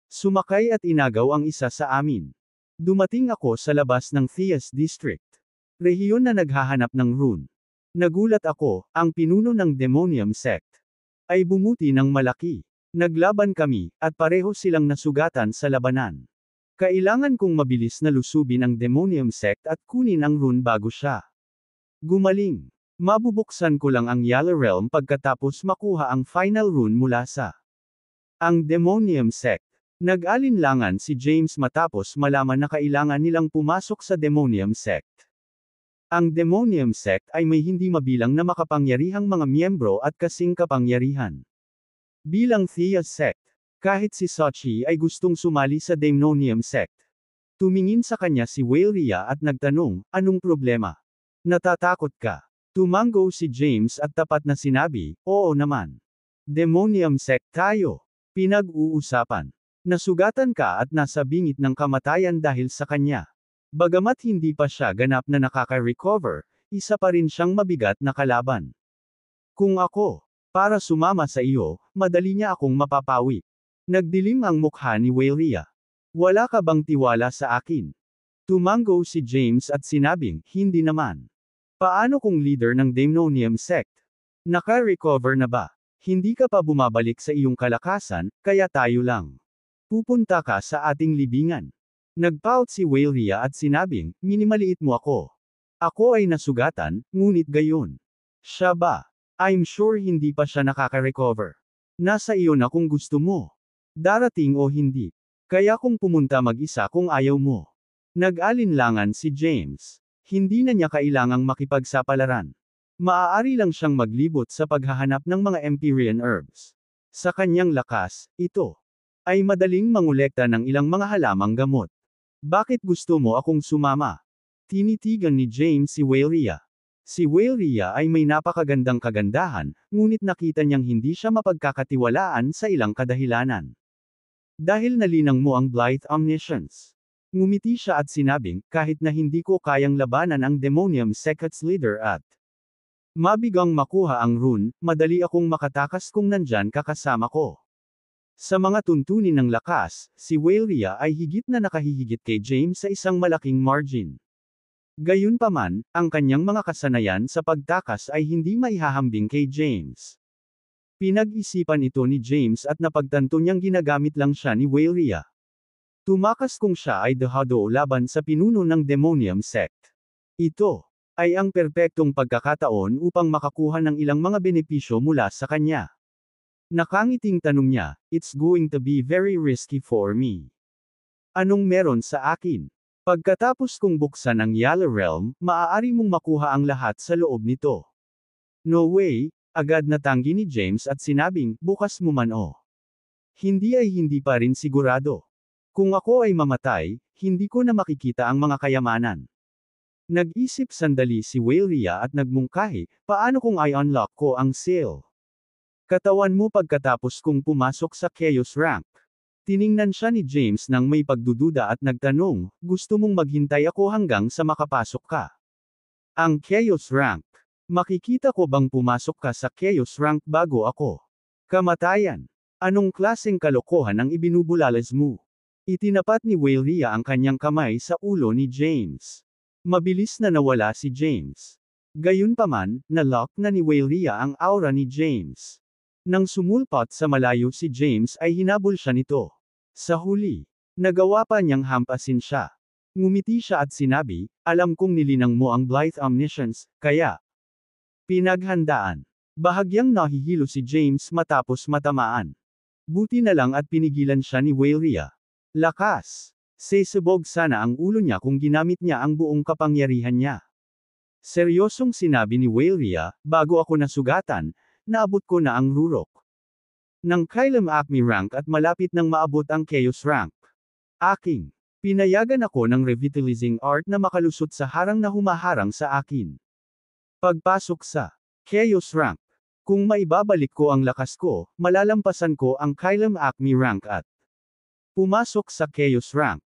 Sumakay at inagaw ang isa sa amin. Dumating ako sa labas ng Theas District. Rehiyon na naghahanap ng rune. Nagulat ako, ang pinuno ng Demonium Sect ay bumuti ng malaki. Naglaban kami, at pareho silang nasugatan sa labanan. Kailangan kong mabilis na lusubin ang Demonium Sect at kunin ang rune bago siya gumaling. Mabubuksan ko lang ang Yala Realm pagkatapos makuha ang final rune mula sa ang Demonium Sect. Nag-alinlangan si James matapos malaman na kailangan nilang pumasok sa Demonium Sect. Ang Demonium Sect ay may hindi mabilang na makapangyarihang mga miyembro at kasing kapangyarihan. Bilang Theas Sect, kahit si Sachi ay gustong sumali sa Demonium Sect. Tumingin sa kanya si Waleria at nagtanong, anong problema? Natatakot ka? Tumango si James at tapat na sinabi, oo naman. Demonium Sect tayo. Pinag-uusapan. Nasugatan ka at nasa bingit ng kamatayan dahil sa kanya. Bagamat hindi pa siya ganap na nakaka-recover, isa pa rin siyang mabigat na kalaban. Kung ako, para sumama sa iyo, madali niya akong mapapawi. Nagdilim ang mukha ni Waleria. Wala ka bang tiwala sa akin? Tumango si James at sinabing, hindi naman. Paano kung leader ng Demonium sect? Naka-recover na ba? Hindi ka pa bumabalik sa iyong kalakasan, kaya tayo lang. Pupunta ka sa ating libingan. Nagpout si Waleria at sinabing, minimaliit mo ako. Ako ay nasugatan, ngunit gayon. Siya ba? I'm sure hindi pa siya nakaka-recover. Nasa iyo na kung gusto mo. Darating o hindi. Kaya kung pumunta mag-isa kung ayaw mo. Nag-alinlangan si James. Hindi na niya kailangang makipagsapalaran. Maaari lang siyang maglibot sa paghahanap ng mga Empyrean herbs. Sa kanyang lakas, ito ay madaling mangolekta ng ilang mga halamang gamot. Bakit gusto mo akong sumama? Tinitigan ni James si Waleria. Si Waleria ay may napakagandang kagandahan, ngunit nakita niyang hindi siya mapagkakatiwalaan sa ilang kadahilanan. Dahil nalinang mo ang Blythe Omniscience. Ngumiti siya at sinabing, kahit na hindi ko kayang labanan ang Demonium Sect's leader at mabigang makuha ang rune, madali akong makatakas kung nandyan ka kasama ko. Sa mga tuntunin ng lakas, si Waleria ay higit na nakahihigit kay James sa isang malaking margin. Gayunpaman, ang kanyang mga kasanayan sa pagtakas ay hindi maihahambing kay James. Pinag-isipan ito ni James at napagtanto niyang ginagamit lang siya ni Waleria. Tumakas kung siya ay dehado laban sa pinuno ng Demonium sect. Ito ay ang perpektong pagkakataon upang makakuha ng ilang mga benepisyo mula sa kanya. Nakangiting tanong niya, it's going to be very risky for me. Anong meron sa akin? Pagkatapos kong buksan ang Yellow Realm, maaari mong makuha ang lahat sa loob nito. No way, agad na tanggi ni James at sinabing, bukas mo man o. Hindi ay hindi pa rin sigurado. Kung ako ay mamatay, hindi ko na makikita ang mga kayamanan. Nag-isip sandali si Waleria at nagmungkahi, paano kung i-unlock ko ang seal? Katawan mo pagkatapos kong pumasok sa Chaos Rank. Tiningnan siya ni James nang may pagdududa at nagtanong, gusto mong maghintay ako hanggang sa makapasok ka? Ang Chaos Rank. Makikita ko bang pumasok ka sa Chaos Rank bago ako? Kamatayan. Anong klaseng kalokohan ang ibinubulalas mo? Itinapat ni Waleria ang kanyang kamay sa ulo ni James. Mabilis na nawala si James. Gayunpaman, na-lock na ni Waleria ang aura ni James. Nang sumulpot sa malayo si James ay hinabol siya nito. Sa huli, nagawa pa niyang hampasin siya. Ngumiti siya at sinabi, alam kong nilinang mo ang Blythe Omniscience, kaya pinaghandaan. Bahagyang nahihilo si James matapos matamaan. Buti na lang at pinigilan siya ni Waleria. Lakas! Sesabog sana ang ulo niya kung ginamit niya ang buong kapangyarihan niya. Seryosong sinabi ni Waleria, bago ako nasugatan, naabot ko na ang rurok. Nang kailam Acme rank at malapit nang maabot ang Chaos rank. Aking. Pinayagan ako ng revitalizing art na makalusot sa harang na humaharang sa akin. Pagpasok sa Chaos rank. Kung maibabalik ko ang lakas ko, malalampasan ko ang kailam Acme rank at pumasok sa Chaos rank.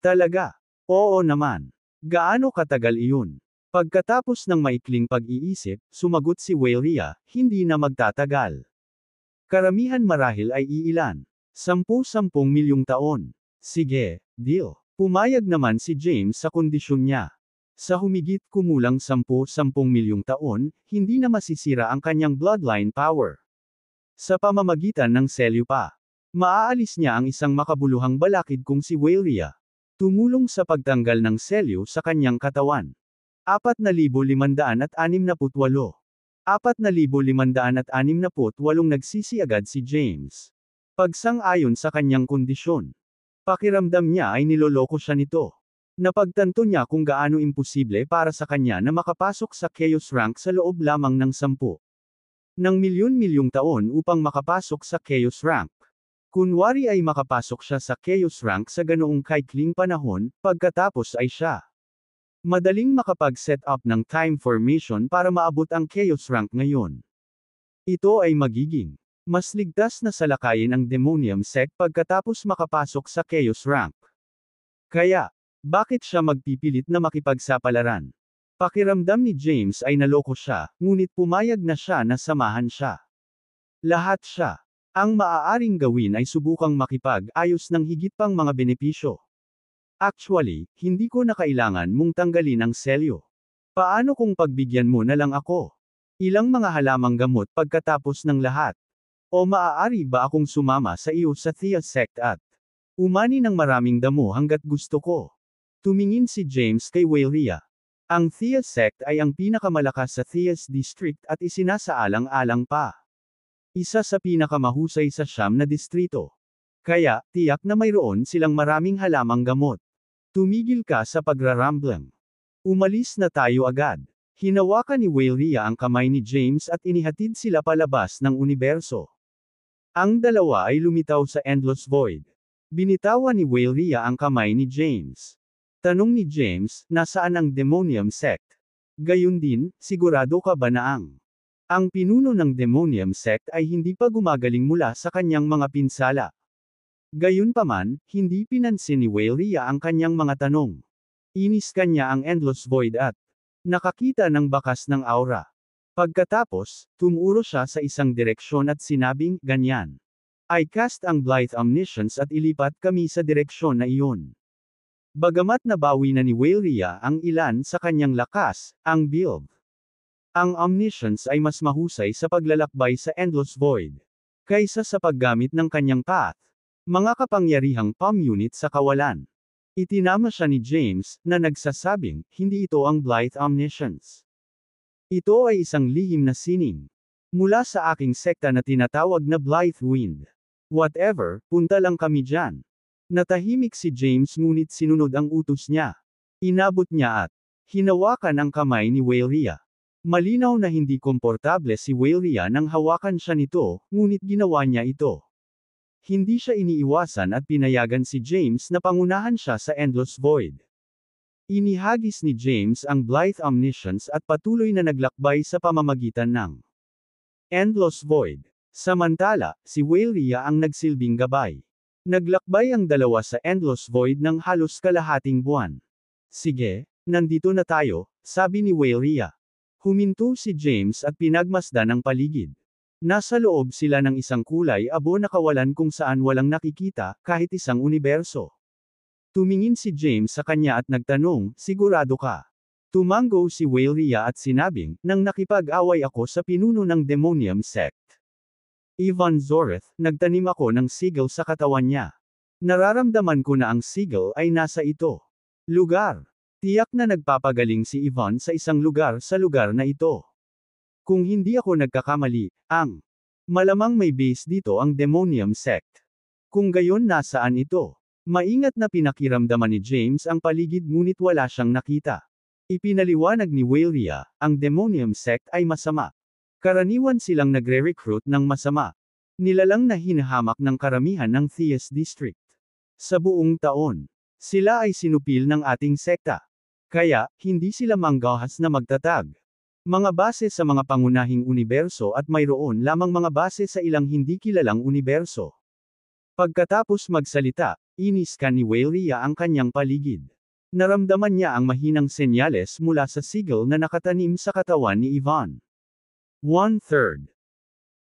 Talaga? Oo naman. Gaano katagal iyon? Pagkatapos ng maikling pag-iisip, sumagot si Waleria, hindi na magtatagal. Karamihan marahil ay iilan. 10-10 milyong taon. Sige, deal. Pumayag naman si James sa kondisyon niya. Sa humigit kumulang 10-10 milyong taon, hindi na masisira ang kanyang bloodline power. Sa pamamagitan ng selyo pa. Maaalis niya ang isang makabuluhang balakid kung si Waleria. Tumulong sa pagtanggal ng selyo sa kanyang katawan. 4,568. 4,568 nagsisi agad si James. Pagsang-ayon sa kanyang kondisyon. Pakiramdam niya ay niloloko siya nito. Napagtanto niya kung gaano imposible para sa kanya na makapasok sa Chaos rank sa loob lamang ng 10 ng milyon-milyong taon upang makapasok sa Chaos rank. Kunwari ay makapasok siya sa Chaos rank sa ganoong kaikling panahon, pagkatapos ay siya madaling makapag-set up ng time formation para maabot ang Chaos rank ngayon. Ito ay magiging mas ligtas na salakayin ang Demonium sect pagkatapos makapasok sa Chaos rank. Kaya, bakit siya magpipilit na makipagsapalaran? Pakiramdam ni James ay naloko siya, ngunit pumayag na siya na samahan siya. Lahat siya. Ang maaaring gawin ay subukang makipag-ayos ng higit pang mga benepisyo. Actually, hindi ko na kailangan mong tanggalin ang selyo. Paano kung pagbigyan mo na lang ako? Ilang mga halamang gamot pagkatapos ng lahat? O maaari ba akong sumama sa iyo sa Thea sect at umani ng maraming damo hanggat gusto ko? Tumingin si James kay Weyria. Ang Thea sect ay ang pinakamalakas sa Theas district at isinasaalang-alang pa. Isa sa pinakamahusay sa Siyam na distrito. Kaya, tiyak na mayroon silang maraming halamang gamot. Tumigil ka sa pagraramblang. Umalis na tayo agad. Hinawakan ni Weyria ang kamay ni James at inihatid sila palabas ng universo. Ang dalawa ay lumitaw sa endless void. Binitawan ni Weyria ang kamay ni James. Tanong ni James, nasaan ang Demonium sect? Gayun din, sigurado ka ba na ang pinuno ng Demonium sect ay hindi pa gumagaling mula sa kanyang mga pinsala? Gayunpaman, hindi pinansin ni Weyria ang kanyang mga tanong. Inis kanya ang endless void at nakakita ng bakas ng aura. Pagkatapos, tumuro siya sa isang direksyon at sinabing, ganyan. I cast ang Blithe Omniscience at ilipat kami sa direksyon na iyon. Bagamat nabawi na ni Weyria ang ilan sa kanyang lakas, ang build. Ang Omniscience ay mas mahusay sa paglalakbay sa endless void kaysa sa paggamit ng kanyang path. Mga kapangyarihang palm unit sa kawalan. Itinama siya ni James, na nagsasabing, hindi ito ang Blithe Omniscience. Ito ay isang lihim na sining. Mula sa aking sekta na tinatawag na Blithe Wind. Whatever, punta lang kami dyan. Natahimik si James ngunit sinunod ang utos niya. Inabot niya at hinawakan ang kamay ni Weyria. Malinaw na hindi komportable si Weyria nang hawakan siya nito, ngunit ginawa niya ito. Hindi siya iniiwasan at pinayagan si James na pangunahan siya sa endless void. Inihagis ni James ang Blithe Omniscience at patuloy na naglakbay sa pamamagitan ng endless void. Samantala, si Weyria ang nagsilbing gabay. Naglakbay ang dalawa sa endless void ng halos kalahating buwan. Sige, nandito na tayo, sabi ni Weyria. Huminto si James at pinagmasdan ang paligid. Nasa loob sila ng isang kulay abo na kawalan kung saan walang nakikita, kahit isang universo. Tumingin si James sa kanya at nagtanong, sigurado ka? Tumango si Weyria at sinabing, nang nakipag-away ako sa pinuno ng Demonium sect. Ivan Zoreth, nagtanim ako ng sigil sa katawan niya. Nararamdaman ko na ang sigil ay nasa ito. Lugar. Tiyak na nagpapagaling si Ivan sa isang lugar sa lugar na ito. Kung hindi ako nagkakamali, malamang may base dito ang Demonium sect. Kung gayon nasaan ito? Maingat na pinakiramdaman ni James ang paligid ngunit wala siyang nakita. Ipinaliwanag ni Weyria, ang Demonium sect ay masama. Karaniwan silang nagre-recruit ng masama. Nilalang na hinahamak ng karamihan ng Theas district. Sa buong taon, sila ay sinupil ng ating sekta. Kaya, hindi sila manggahas na magtatag. Mga base sa mga pangunahing universo at mayroon lamang mga base sa ilang hindi kilalang universo. Pagkatapos magsalita, iniskan ni Weyria ang kanyang paligid. Naramdaman niya ang mahinang senyales mula sa sigil na nakatanim sa katawan ni Ivan. 1/3.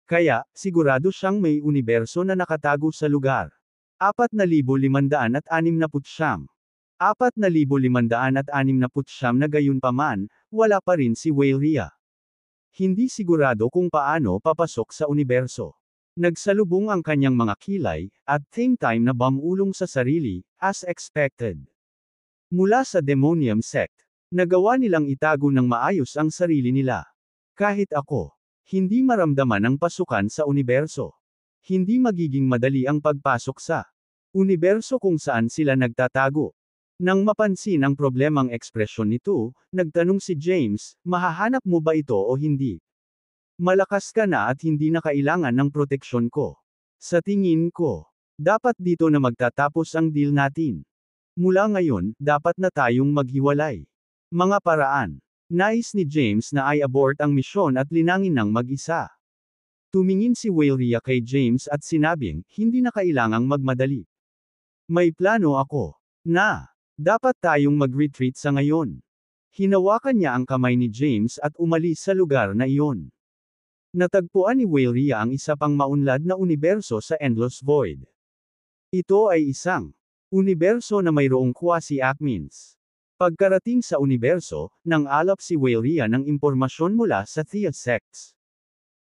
Kaya, sigurado siyang may universo na nakatago sa lugar. 4,569. 4,569 na gayunpaman, wala pa rin si Weyria. Hindi sigurado kung paano papasok sa universo. Nagsalubong ang kanyang mga kilay, at same time na bamulong sa sarili, as expected. Mula sa Demonium sect, nagawa nilang itago ng maayos ang sarili nila. Kahit ako, hindi maramdaman ang pasukan sa universo. Hindi magiging madali ang pagpasok sa universo kung saan sila nagtatago. Nang mapansin ang problemang ekspresyon nito, nagtanong si James, mahahanap mo ba ito o hindi? Malakas ka na at hindi na kailangan ng proteksyon ko. Sa tingin ko, dapat dito na magtatapos ang deal natin. Mula ngayon, dapat na tayong maghiwalay. Mga paraan. Nais ni James na i-abort ang misyon at linangin ng mag-isa. Tumingin si Weyria kay James at sinabing, hindi na kailangang magmadali. May plano ako. Dapat tayong mag-retreat sa ngayon. Hinawakan niya ang kamay ni James at umalis sa lugar na iyon. Natagpuan ni Weyria ang isa pang maunlad na universo sa Endless Void. Ito ay isang Universo na mayroong quasi-acmins. Pagkarating sa universo, nang alap si Weyria ng impormasyon mula sa Thea sects.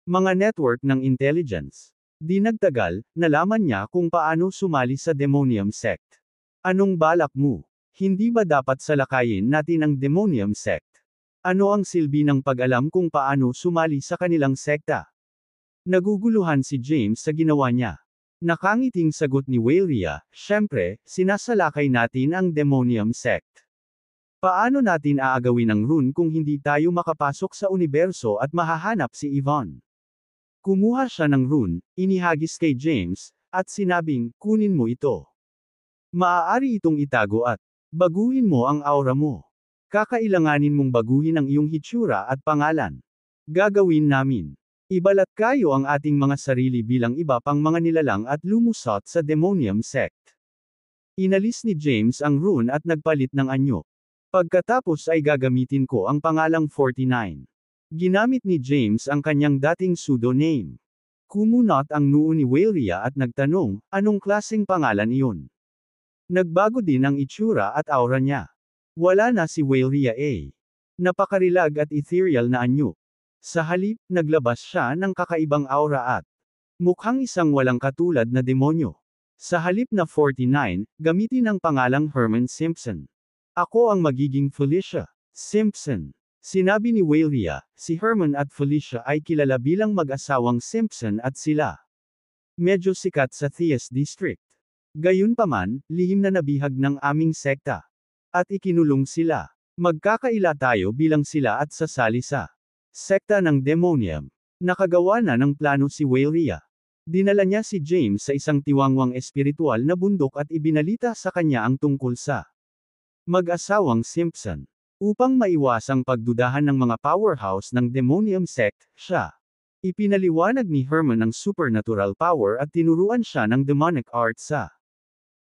Mga network ng intelligence. Di nagtagal, nalaman niya kung paano sumali sa Demonium sect. Anong balak mo? Hindi ba dapat salakayin natin ang Demonium sect? Ano ang silbi ng pag-alam kung paano sumali sa kanilang sekta? Naguguluhan si James sa ginawa niya. Nakangiting sagot ni Weyria, syempre, sinasalakay natin ang Demonium sect. Paano natin aagawin ang rune kung hindi tayo makapasok sa universo at mahahanap si Yvonne? Kumuha siya ng rune, inihagis kay James, at sinabing, kunin mo ito. Maaari itong itago at baguhin mo ang aura mo. Kakailanganin mong baguhin ang iyong hitsura at pangalan. Gagawin namin. Ibalat kayo ang ating mga sarili bilang iba pang mga nilalang at lumusot sa Demonium sect. Inalis ni James ang rune at nagpalit ng anyo. Pagkatapos ay gagamitin ko ang pangalang 49. Ginamit ni James ang kanyang dating pseudonym. Kumunot ang noo ni Weyria at nagtanong, anong klaseng pangalan iyon? Nagbago din ang itsura at aura niya. Wala na si Weyria A. Napakarilag at ethereal na anyo. Sa halip, naglabas siya ng kakaibang aura at mukhang isang walang katulad na demonyo. Sa halip na 49, gamitin ang pangalang Herman Simpson. Ako ang magiging Felicia Simpson. Sinabi ni Weyria, si Herman at Felicia ay kilala bilang mag-asawang Simpson at sila medyo sikat sa Theas District. Gayunpaman, lihim na nabihag ng aming sekta. At ikinulong sila. Magkakaila tayo bilang sila at sasali sa sekta ng Demonium. Nakagawa na ng plano si Weyria. Dinala niya si James sa isang tiwangwang espiritual na bundok at ibinalita sa kanya ang tungkol sa mag-asawang Simpson. Upang maiwasang pagdudahan ng mga powerhouse ng Demonium sect, siya ipinaliwanag ni Herman ang supernatural power at tinuruan siya ng demonic art sa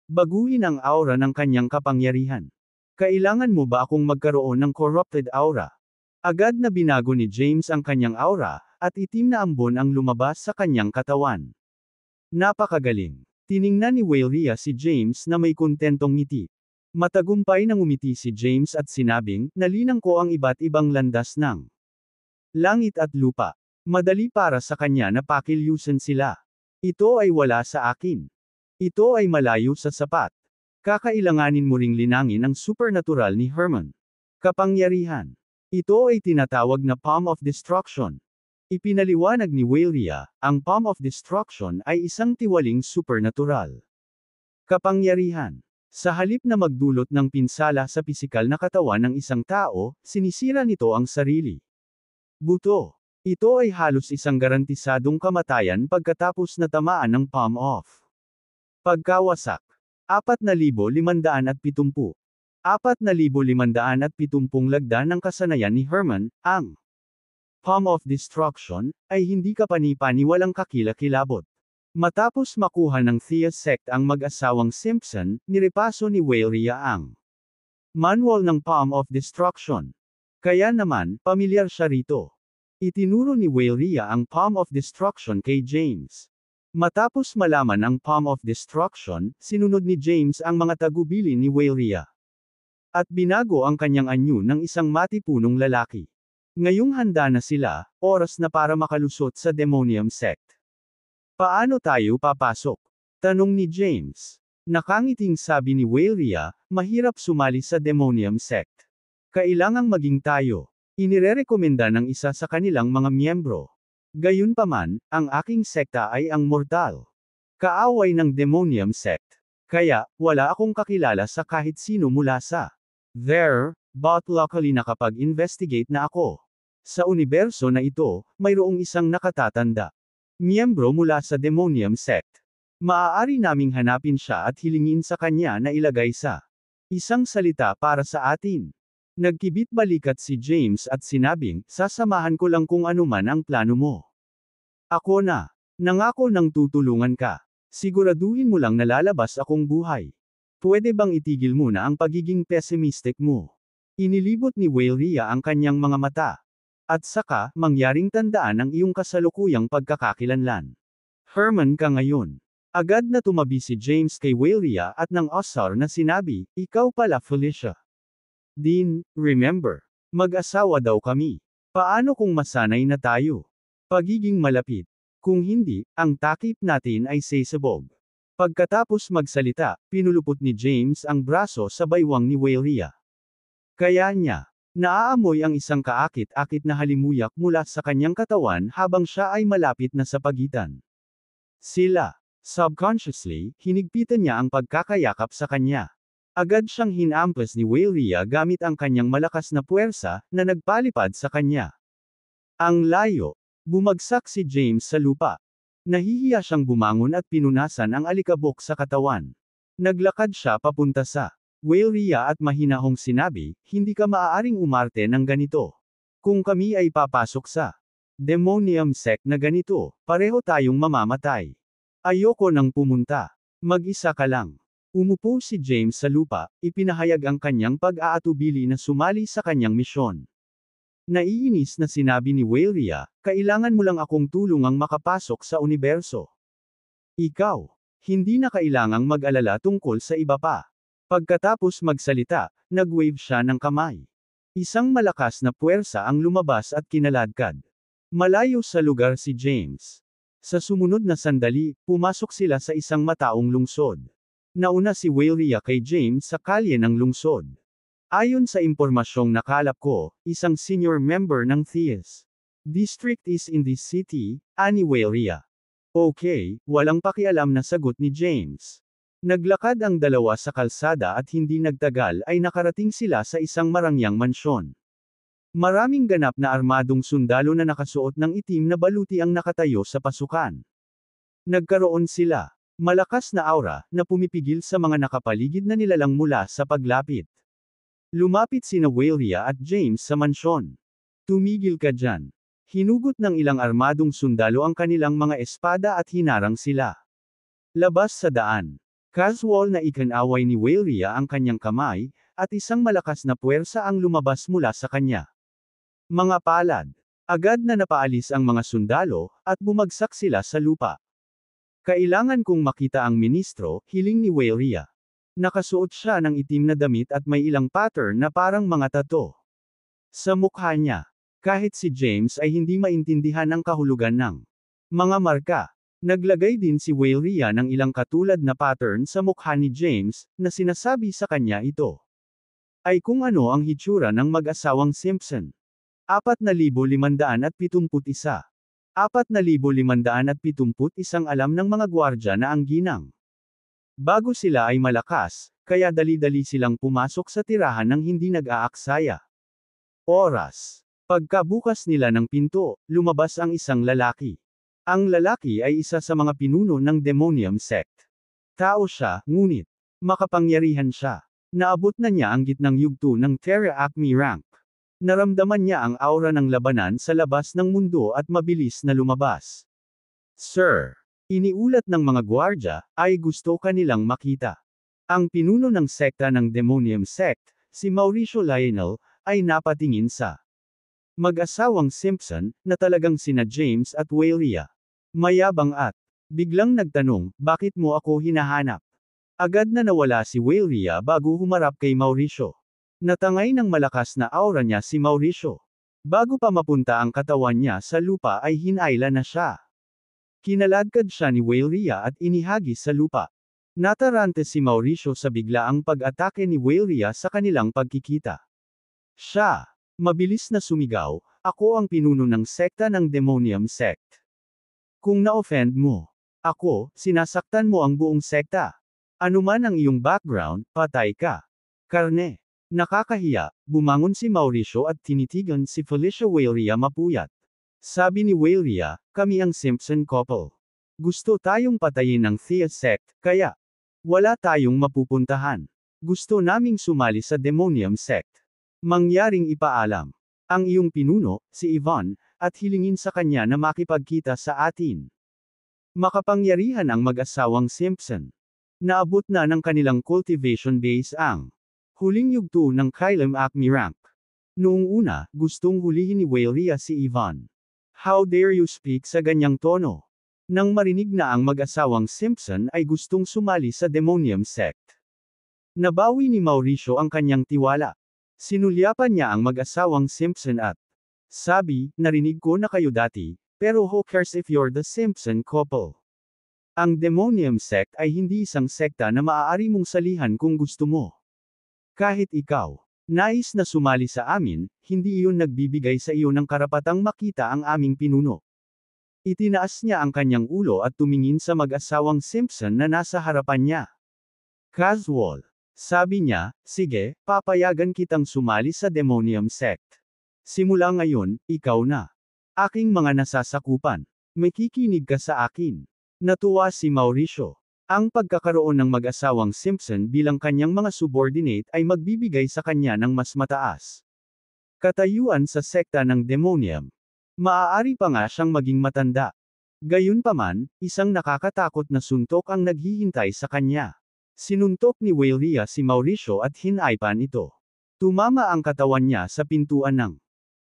baguhin ang aura ng kanyang kapangyarihan. Kailangan mo ba akong magkaroon ng corrupted aura? Agad na binago ni James ang kanyang aura, at itim na ambon ang lumabas sa kanyang katawan. Napakagaling. Tiningnan ni Weyria si James na may kontentong ngiti. Matagumpay nang umiti si James at sinabing, nalinang ko ang iba't ibang landas ng langit at lupa. Madali para sa kanya na pakilyusan sila. Ito ay wala sa akin. Ito ay malayo sa sapat. Kakailanganin mo ring linangin ang supernatural ni Herman. Kapangyarihan. Ito ay tinatawag na Palm of Destruction. Ipinaliwanag ni Weyria, ang Palm of Destruction ay isang tiwaling supernatural kapangyarihan. Sa halip na magdulot ng pinsala sa pisikal na katawan ng isang tao, sinisira nito ang sarili. Buto. Ito ay halos isang garantisadong kamatayan pagkatapos na tamaan ng palm off. Pagkawasak. 4,570. 4,570 lagda ng kasanayan ni Herman, ang Palm of Destruction, ay hindi kapani-paniwalang kakilakilabot. Matapos makuha ng Thea sect ang mag-asawang Simpson, nirepaso ni Weyria ang manual ng Palm of Destruction. Kaya naman, pamilyar siya rito. Itinuro ni Weyria ang Palm of Destruction kay James. Matapos malaman ang Palm of Destruction, sinunod ni James ang mga tagubilin ni Weyria. At binago ang kanyang anyo ng isang matipunong lalaki. Ngayong handa na sila, oras na para makalusot sa Demonium sect. Paano tayo papasok? Tanong ni James. Nakangiting sabi ni Weyria, mahirap sumali sa Demonium sect. Kailangang maging tayo. Inirerekomenda ng isa sa kanilang mga miyembro. Gayunpaman, ang aking sekta ay ang mortal. Kaaway ng Demonium sect. Kaya, wala akong kakilala sa kahit sino mula sa there, but luckily nakapag-investigate na ako. Sa universo na ito, mayroong isang nakatatanda. Miyembro mula sa Demonium sect. Maaari naming hanapin siya at hilingin sa kanya na ilagay sa isang salita para sa atin. Nagkibit balikat si James at sinabing, sasamahan ko lang kung anuman ang plano mo. Ako na. Nangako nang tutulungan ka. Siguraduhin mo lang nalalabas akong buhay. Pwede bang itigil muna ang pagiging pessimistic mo? Inilibot ni Weyria ang kanyang mga mata. At saka, mangyaring tandaan ang iyong kasalukuyang pagkakakilanlan. Herman ka ngayon. Agad na tumabi si James kay Whalia at nang asar na sinabi, "Ikaw pala Felicia. Dean, remember, mag-asawa daw kami. Paano kung masanay na tayo? Pagiging malapit. Kung hindi, ang takip natin ay sesabog." Pagkatapos magsalita, pinulupot ni James ang braso sa baywang ni Whalia. Kaya niya, naaamoy ang isang kaakit-akit na halimuyak mula sa kanyang katawan habang siya ay malapit na sa pagitan. Sila. Subconsciously, hinigpitan niya ang pagkakayakap sa kanya. Agad siyang hinampas ni Whalia gamit ang kanyang malakas na puwersa, na nagpalipad sa kanya. Ang layo. Bumagsak si James sa lupa. Nahihiya siyang bumangon at pinunasan ang alikabok sa katawan. Naglakad siya papunta sa Whalia at mahinahong sinabi, "Hindi ka maaaring umarte ng ganito. Kung kami ay papasok sa demonium sect na ganito, pareho tayong mamamatay. Ayoko nang pumunta. Mag-isa ka lang." Umupo si James sa lupa, ipinahayag ang kanyang pag-aatubili na sumali sa kanyang misyon. Naiinis na sinabi ni Whalia, "Kailangan mo lang akong tulungang makapasok sa universo. Ikaw, hindi na kailangang mag-alala tungkol sa iba pa." Pagkatapos magsalita, nag-wave siya ng kamay. Isang malakas na puwersa ang lumabas at kinaladkad. Malayo sa lugar si James. Sa sumunod na sandali, pumasok sila sa isang mataong lungsod. Nauna si Whalia kay James sa kalye ng lungsod. Ayon sa impormasyong nakalap ko, isang senior member ng TIES District is in this city, ani Whalia. Okay, walang pakialam na sagot ni James. Naglakad ang dalawa sa kalsada at hindi nagtagal ay nakarating sila sa isang marangyang mansyon. Maraming ganap na armadong sundalo na nakasuot ng itim na baluti ang nakatayo sa pasukan. Nagkaroon sila malakas na aura na pumipigil sa mga nakapaligid na nilalang mula sa paglapit. Lumapit sina Whalia at James sa mansyon. "Tumigil ka dyan." Hinugot ng ilang armadong sundalo ang kanilang mga espada at hinarang sila. Labas sa daan. Casual na ikinaway ni Whalia ang kanyang kamay, at isang malakas na puwersa ang lumabas mula sa kanya. Mga palad. Agad na napaalis ang mga sundalo, at bumagsak sila sa lupa. "Kailangan kong makita ang ministro," hiling ni Whalia. Nakasuot siya ng itim na damit at may ilang pattern na parang mga tattoo sa mukha niya. Kahit si James ay hindi maintindihan ang kahulugan ng mga marka. Naglagay din si Whalia ng ilang katulad na pattern sa mukha ni James, na sinasabi sa kanya ito ay kung ano ang hitsura ng mag-asawang Simpson. 4,571. 4,571 alam ng mga gwardya na ang ginang. Bago sila ay malakas, kaya dali-dali silang pumasok sa tirahan ng hindi nag-aaksaya oras. Pagkabukas nila ng pinto, lumabas ang isang lalaki. Ang lalaki ay isa sa mga pinuno ng demonium sect. Tao siya, ngunit makapangyarihan siya. Naabot na niya ang gitnang yugto ng Terra Acme rank. Naramdaman niya ang aura ng labanan sa labas ng mundo at mabilis na lumabas. "Sir," iniulat ng mga gwardya, "ay gusto kanilang makita." Ang pinuno ng sekta ng Demonium Sect, si Mauricio Lionel, ay napatingin sa mag-asawang Simpson, na talagang sina James at Whalia. Mayabang at biglang nagtanong, "Bakit mo ako hinahanap?" Agad na nawala si Whalia bago humarap kay Mauricio. Natangay ng malakas na aura niya si Mauricio. Bago pa mapunta ang katawan niya sa lupa ay hinayla na siya. Kinaladkad siya ni Whalia at inihagis sa lupa. Natarante si Mauricio sa biglaang pag-atake ni Whalia sa kanilang pagkikita. Siya, mabilis na sumigaw, "Ako ang pinuno ng sekta ng Demonium Sect. Kung na-offend mo ako, sinasaktan mo ang buong sekta. Anuman ang iyong background, patay ka." Karne. Nakakahiya, bumangon si Mauricio at tinitigan si Felicia Whalia mapuyat. Sabi ni Whalia, "Kami ang Simpson couple. Gusto tayong patayin ng Thea sect, kaya wala tayong mapupuntahan. Gusto naming sumali sa Demonium Sect. Mangyaring ipaalam ang iyong pinuno, si Yvonne, at hilingin sa kanya na makipagkita sa atin." Makapangyarihan ang mag-asawang Simpson. Naabot na ng kanilang cultivation base ang huling yugto ng Kylem Acme rank. Noong una, gustong hulihin ni Whalia si Yvonne. "How dare you speak sa ganyang tono? Nang marinig na ang mag-asawang Simpson ay gustong sumali sa Demonium Sect, nabawi ni Mauricio ang kanyang tiwala. Sinulyapan niya ang mag-asawang Simpson at sabi, narinig ko na kayo dati, pero who cares if you're the Simpson couple? Ang Demonium Sect ay hindi isang sekta na maaari mong salihan kung gusto mo. Kahit ikaw nais na sumali sa amin, hindi iyon nagbibigay sa iyo ng karapatang makita ang aming pinuno. Itinaas niya ang kanyang ulo at tumingin sa mag-asawang Simpson na nasa harapan niya. Casual. Sabi niya, sige, papayagan kitang sumali sa Demonium Sect. Simula ngayon, ikaw na aking mga nasasakupan. Makikinig ka sa akin. Natuwa si Mauricio. Ang pagkakaroon ng mag-asawang Simpson bilang kanyang mga subordinate ay magbibigay sa kanya ng mas mataas katayuan sa sekta ng Demonium. Maaari pa nga siyang maging matanda. Gayunpaman, isang nakakatakot na suntok ang naghihintay sa kanya. Sinuntok ni Waleria si Mauricio at hinaypan ito. Tumama ang katawan niya sa pintuan ng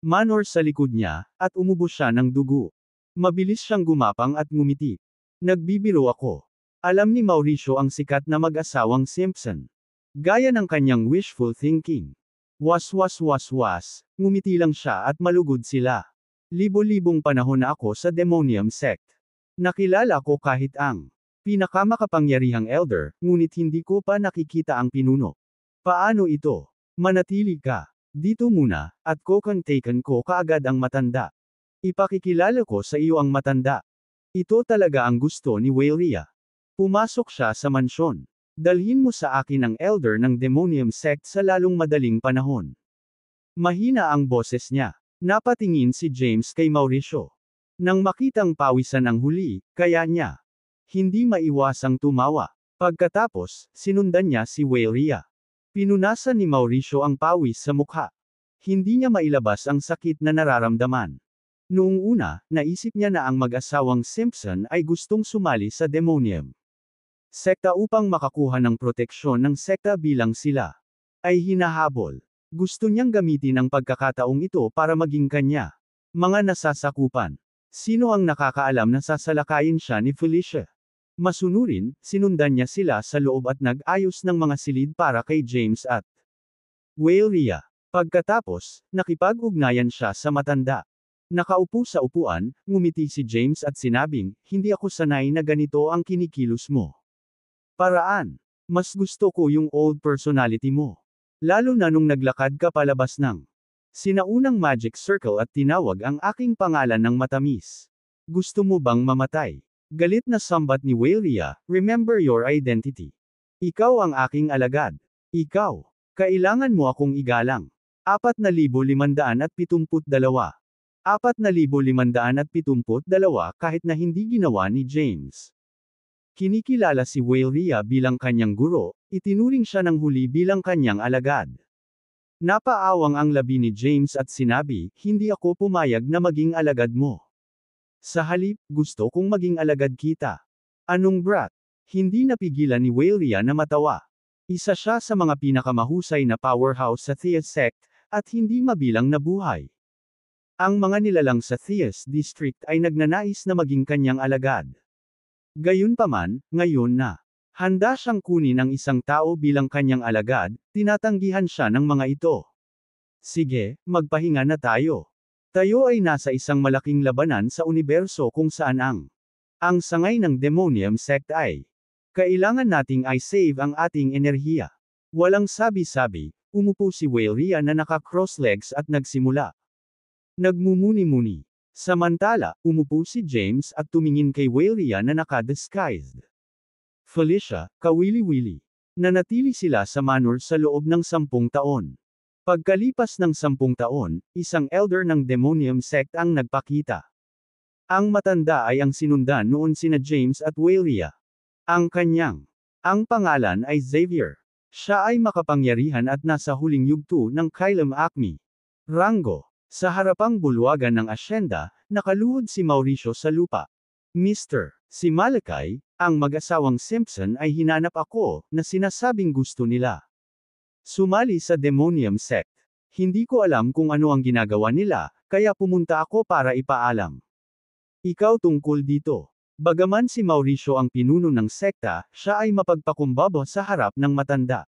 manor sa likod niya, at umubos siya ng dugo. Mabilis siyang gumapang at ngumiti. Nagbibiro ako. Alam ni Mauricio ang sikat na mag-asawang Simpson. Gaya ng kanyang wishful thinking. Was, ngumiti lang siya at malugod sila. Libo-libong panahon na ako sa Demonium Sect. Nakilala ko kahit ang pinakamakapangyarihang elder, ngunit hindi ko pa nakikita ang pinuno. Paano ito? Manatili ka dito muna, at kukontaken ko kaagad ang matanda. Ipakikilala ko sa iyo ang matanda. Ito talaga ang gusto ni Waleria. Pumasok siya sa mansyon. Dalhin mo sa akin ang elder ng Demonium Sect sa lalong madaling panahon. Mahina ang boses niya. Napatingin si James kay Mauricio. Nang makitang pawisan ang huli, kaya niya hindi maiwasang tumawa. Pagkatapos, sinundan niya si Waleria. Pinunasan ni Mauricio ang pawis sa mukha. Hindi niya mailabas ang sakit na nararamdaman. Noong una, naisip niya na ang mag-asawang Simpson ay gustong sumali sa Demonium Sekta upang makakuha ng proteksyon ng sekta bilang sila ay hinahabol. Gusto niyang gamitin ang pagkakataong ito para maging kanya mga nasasakupan. Sino ang nakakaalam na sasalakayin siya ni Felicia? Masunurin, sinundan niya sila sa loob at nag-ayos ng mga silid para kay James at Waleria. Pagkatapos, nakipag-ugnayan siya sa matanda. Nakaupo sa upuan, ngumiti si James at sinabing, hindi ako sanay na ganito ang kinikilos mo. Paraan. Mas gusto ko yung old personality mo. Lalo na nung naglakad ka palabas ng sinaunang magic circle at tinawag ang aking pangalan ng matamis. Gusto mo bang mamatay? Galit na sambat ni Waleria, remember your identity. Ikaw ang aking alagad. Ikaw. Kailangan mo akong igalang. 4,572. 4,572 kahit na hindi ginawa ni James. Kinikilala si Waleria bilang kanyang guro, itinuring siya ng huli bilang kanyang alagad. Napaawang ang labi ni James at sinabi, hindi ako pumayag na maging alagad mo. Sa halip, gusto kong maging alagad kita. Anong brat? Hindi napigilan ni Waleria na matawa. Isa siya sa mga pinakamahusay na powerhouse sa Theus Sect, at hindi mabilang na buhay. Ang mga nilalang sa Theus District ay nagnanais na maging kanyang alagad. Gayunpaman, ngayon na handa siyang kunin ang isang tao bilang kanyang alagad, tinatanggihan siya ng mga ito. Sige, magpahinga na tayo. Tayo ay nasa isang malaking labanan sa universo kung saan ang sangay ng Demonium Sect ay kailangan nating i-save ang ating enerhiya. Walang sabi-sabi, umupo si Waleria na naka-cross legs at nagsimula. Nagmumuni-muni. Samantala, umupo si James at tumingin kay Waleria na naka-disguised. Felicia, kawili-wili. Nanatili sila sa manor sa loob ng 10 taon. Pagkalipas ng 10 taon, isang elder ng Demonium Sect ang nagpakita. Ang matanda ay ang sinundan noon sina James at Waleria. Ang pangalan ay Xavier. Siya ay makapangyarihan at nasa huling yugto ng Kylum Acme. Rango. Sa harapang bulwagan ng asyenda, nakaluhod si Mauricio sa lupa. Mr. Si Malachi, ang mag-asawang Simpson ay hinanap ako, na sinasabing gusto nila sumali sa Demonium Sect. Hindi ko alam kung ano ang ginagawa nila, kaya pumunta ako para ipaalam. Ikaw tungkol dito. Bagaman si Mauricio ang pinuno ng sekta, siya ay mapagpakumbaba sa harap ng matanda.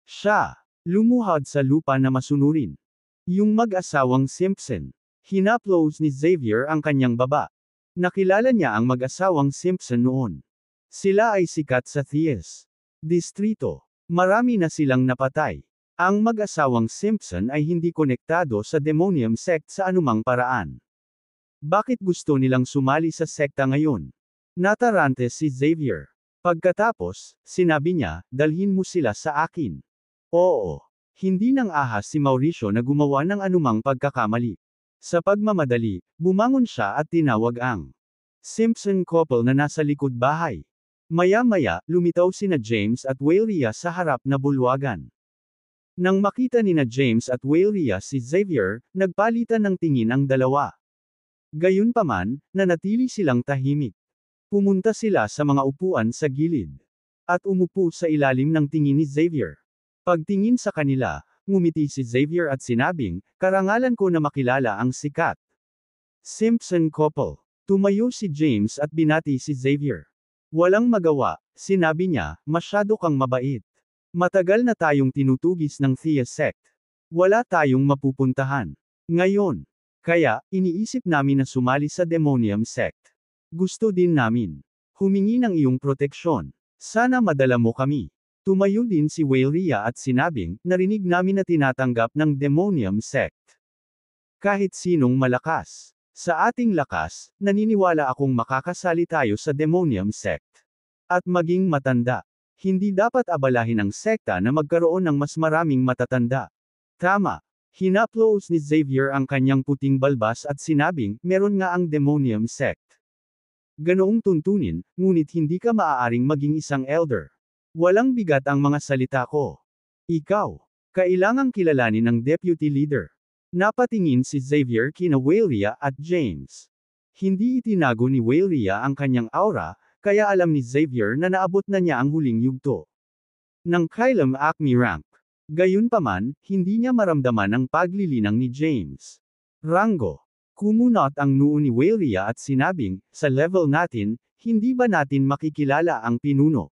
Siya, lumuhad sa lupa na masunurin. Yung mag-asawang Simpson. Hinaplos ni Xavier ang kanyang baba. Nakilala niya ang mag-asawang Simpson noon. Sila ay sikat sa Thies distrito. Marami na silang napatay. Ang mag-asawang Simpson ay hindi konektado sa demonium sect sa anumang paraan. Bakit gusto nilang sumali sa sekta ngayon? Natarante si Xavier. Pagkatapos, sinabi niya, dalhin mo sila sa akin. Oo. Hindi nang ahas si Mauricio na gumawa ng anumang pagkakamali. Sa pagmamadali, bumangon siya at tinawag ang Simpson couple na nasa likod bahay. Maya-maya, lumitaw sina James at Waleria sa harap na bulwagan. Nang makita nina James at Waleria si Xavier, nagpalitan ng tingin ang dalawa. Gayunpaman, nanatili silang tahimik. Pumunta sila sa mga upuan sa gilid. At umupo sa ilalim ng tingin ni Xavier. Pagtingin sa kanila, ngumiti si Xavier at sinabing, karangalan ko na makilala ang sikat Simpson couple. Tumayo si James at binati si Xavier. Walang magawa, sinabi niya, masyado kang mabait. Matagal na tayong tinutugis ng Thea sect. Wala tayong mapupuntahan. Ngayon. Kaya, iniisip namin na sumali sa demonium sect. Gusto din namin humingi ng iyong proteksyon. Sana madala mo kami. Tumayo din si Waleria at sinabing, narinig namin na tinatanggap ng demonium sect. Kahit sinong malakas. Sa ating lakas, naniniwala akong makakasali tayo sa demonium sect. At maging matanda. Hindi dapat abalahin ang sekta na magkaroon ng mas maraming matatanda. Tama. Hinaplos ni Xavier ang kanyang puting balbas at sinabing, meron nga ang demonium sect. Ganoong tuntunin, ngunit hindi ka maaaring maging isang elder. Walang bigat ang mga salita ko. Ikaw. Kailangang kilalanin ng deputy leader. Napatingin si Xavier kina Waleria at James. Hindi itinago ni Waleria ang kanyang aura, kaya alam ni Xavier na naabot na niya ang huling yugto ng Kylum Acme rank. Gayunpaman, hindi niya maramdaman ang paglilinang ni James. Rango. Kumunot ang noo ni Waleria at sinabing, sa level natin, hindi ba natin makikilala ang pinuno?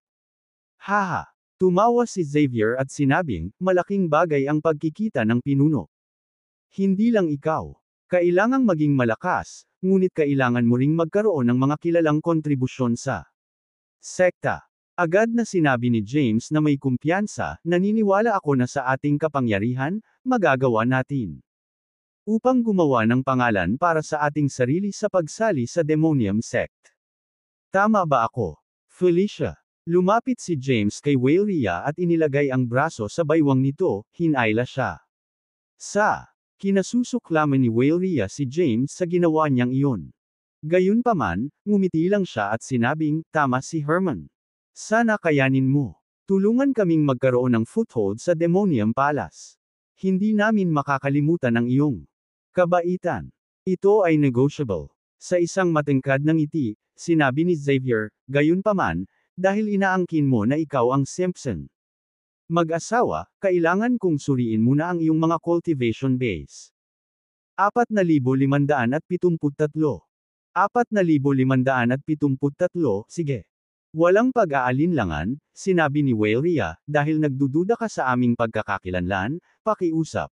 Haha. Tumawa si Xavier at sinabing, malaking bagay ang pagkikita ng pinuno. Hindi lang ikaw. Kailangang maging malakas, ngunit kailangan mo ring magkaroon ng mga kilalang kontribusyon sa sekta. Agad na sinabi ni James na may kumpiyansa, naniniwala ako na sa ating kapangyarihan, magagawa natin. Upang gumawa ng pangalan para sa ating sarili sa pagsali sa demonium sect. Tama ba ako? Felicia. Lumapit si James kay Waleria at inilagay ang braso sa baywang nito, hinayla siya. Kinasusuklaman ni Waleria si James sa ginawa niyang iyon. Gayunpaman, ngumiti lang siya at sinabing, tama si Herman. Sana kayanin mo. Tulungan kaming magkaroon ng foothold sa Demonium Palace. Hindi namin makakalimutan ang iyong kabaitan. Ito ay negotiable. Sa isang matangkad na ngiti, sinabi ni Xavier, gayunpaman, dahil inaangkin mo na ikaw ang Simpson mag-asawa, kailangan kong suriin muna ang iyong mga cultivation base. 4,573. 4,573, sige. Walang pag-aalinlangan, sinabi ni Waleria, dahil nagdududa ka sa aming pagkakakilanlan, pakiusap.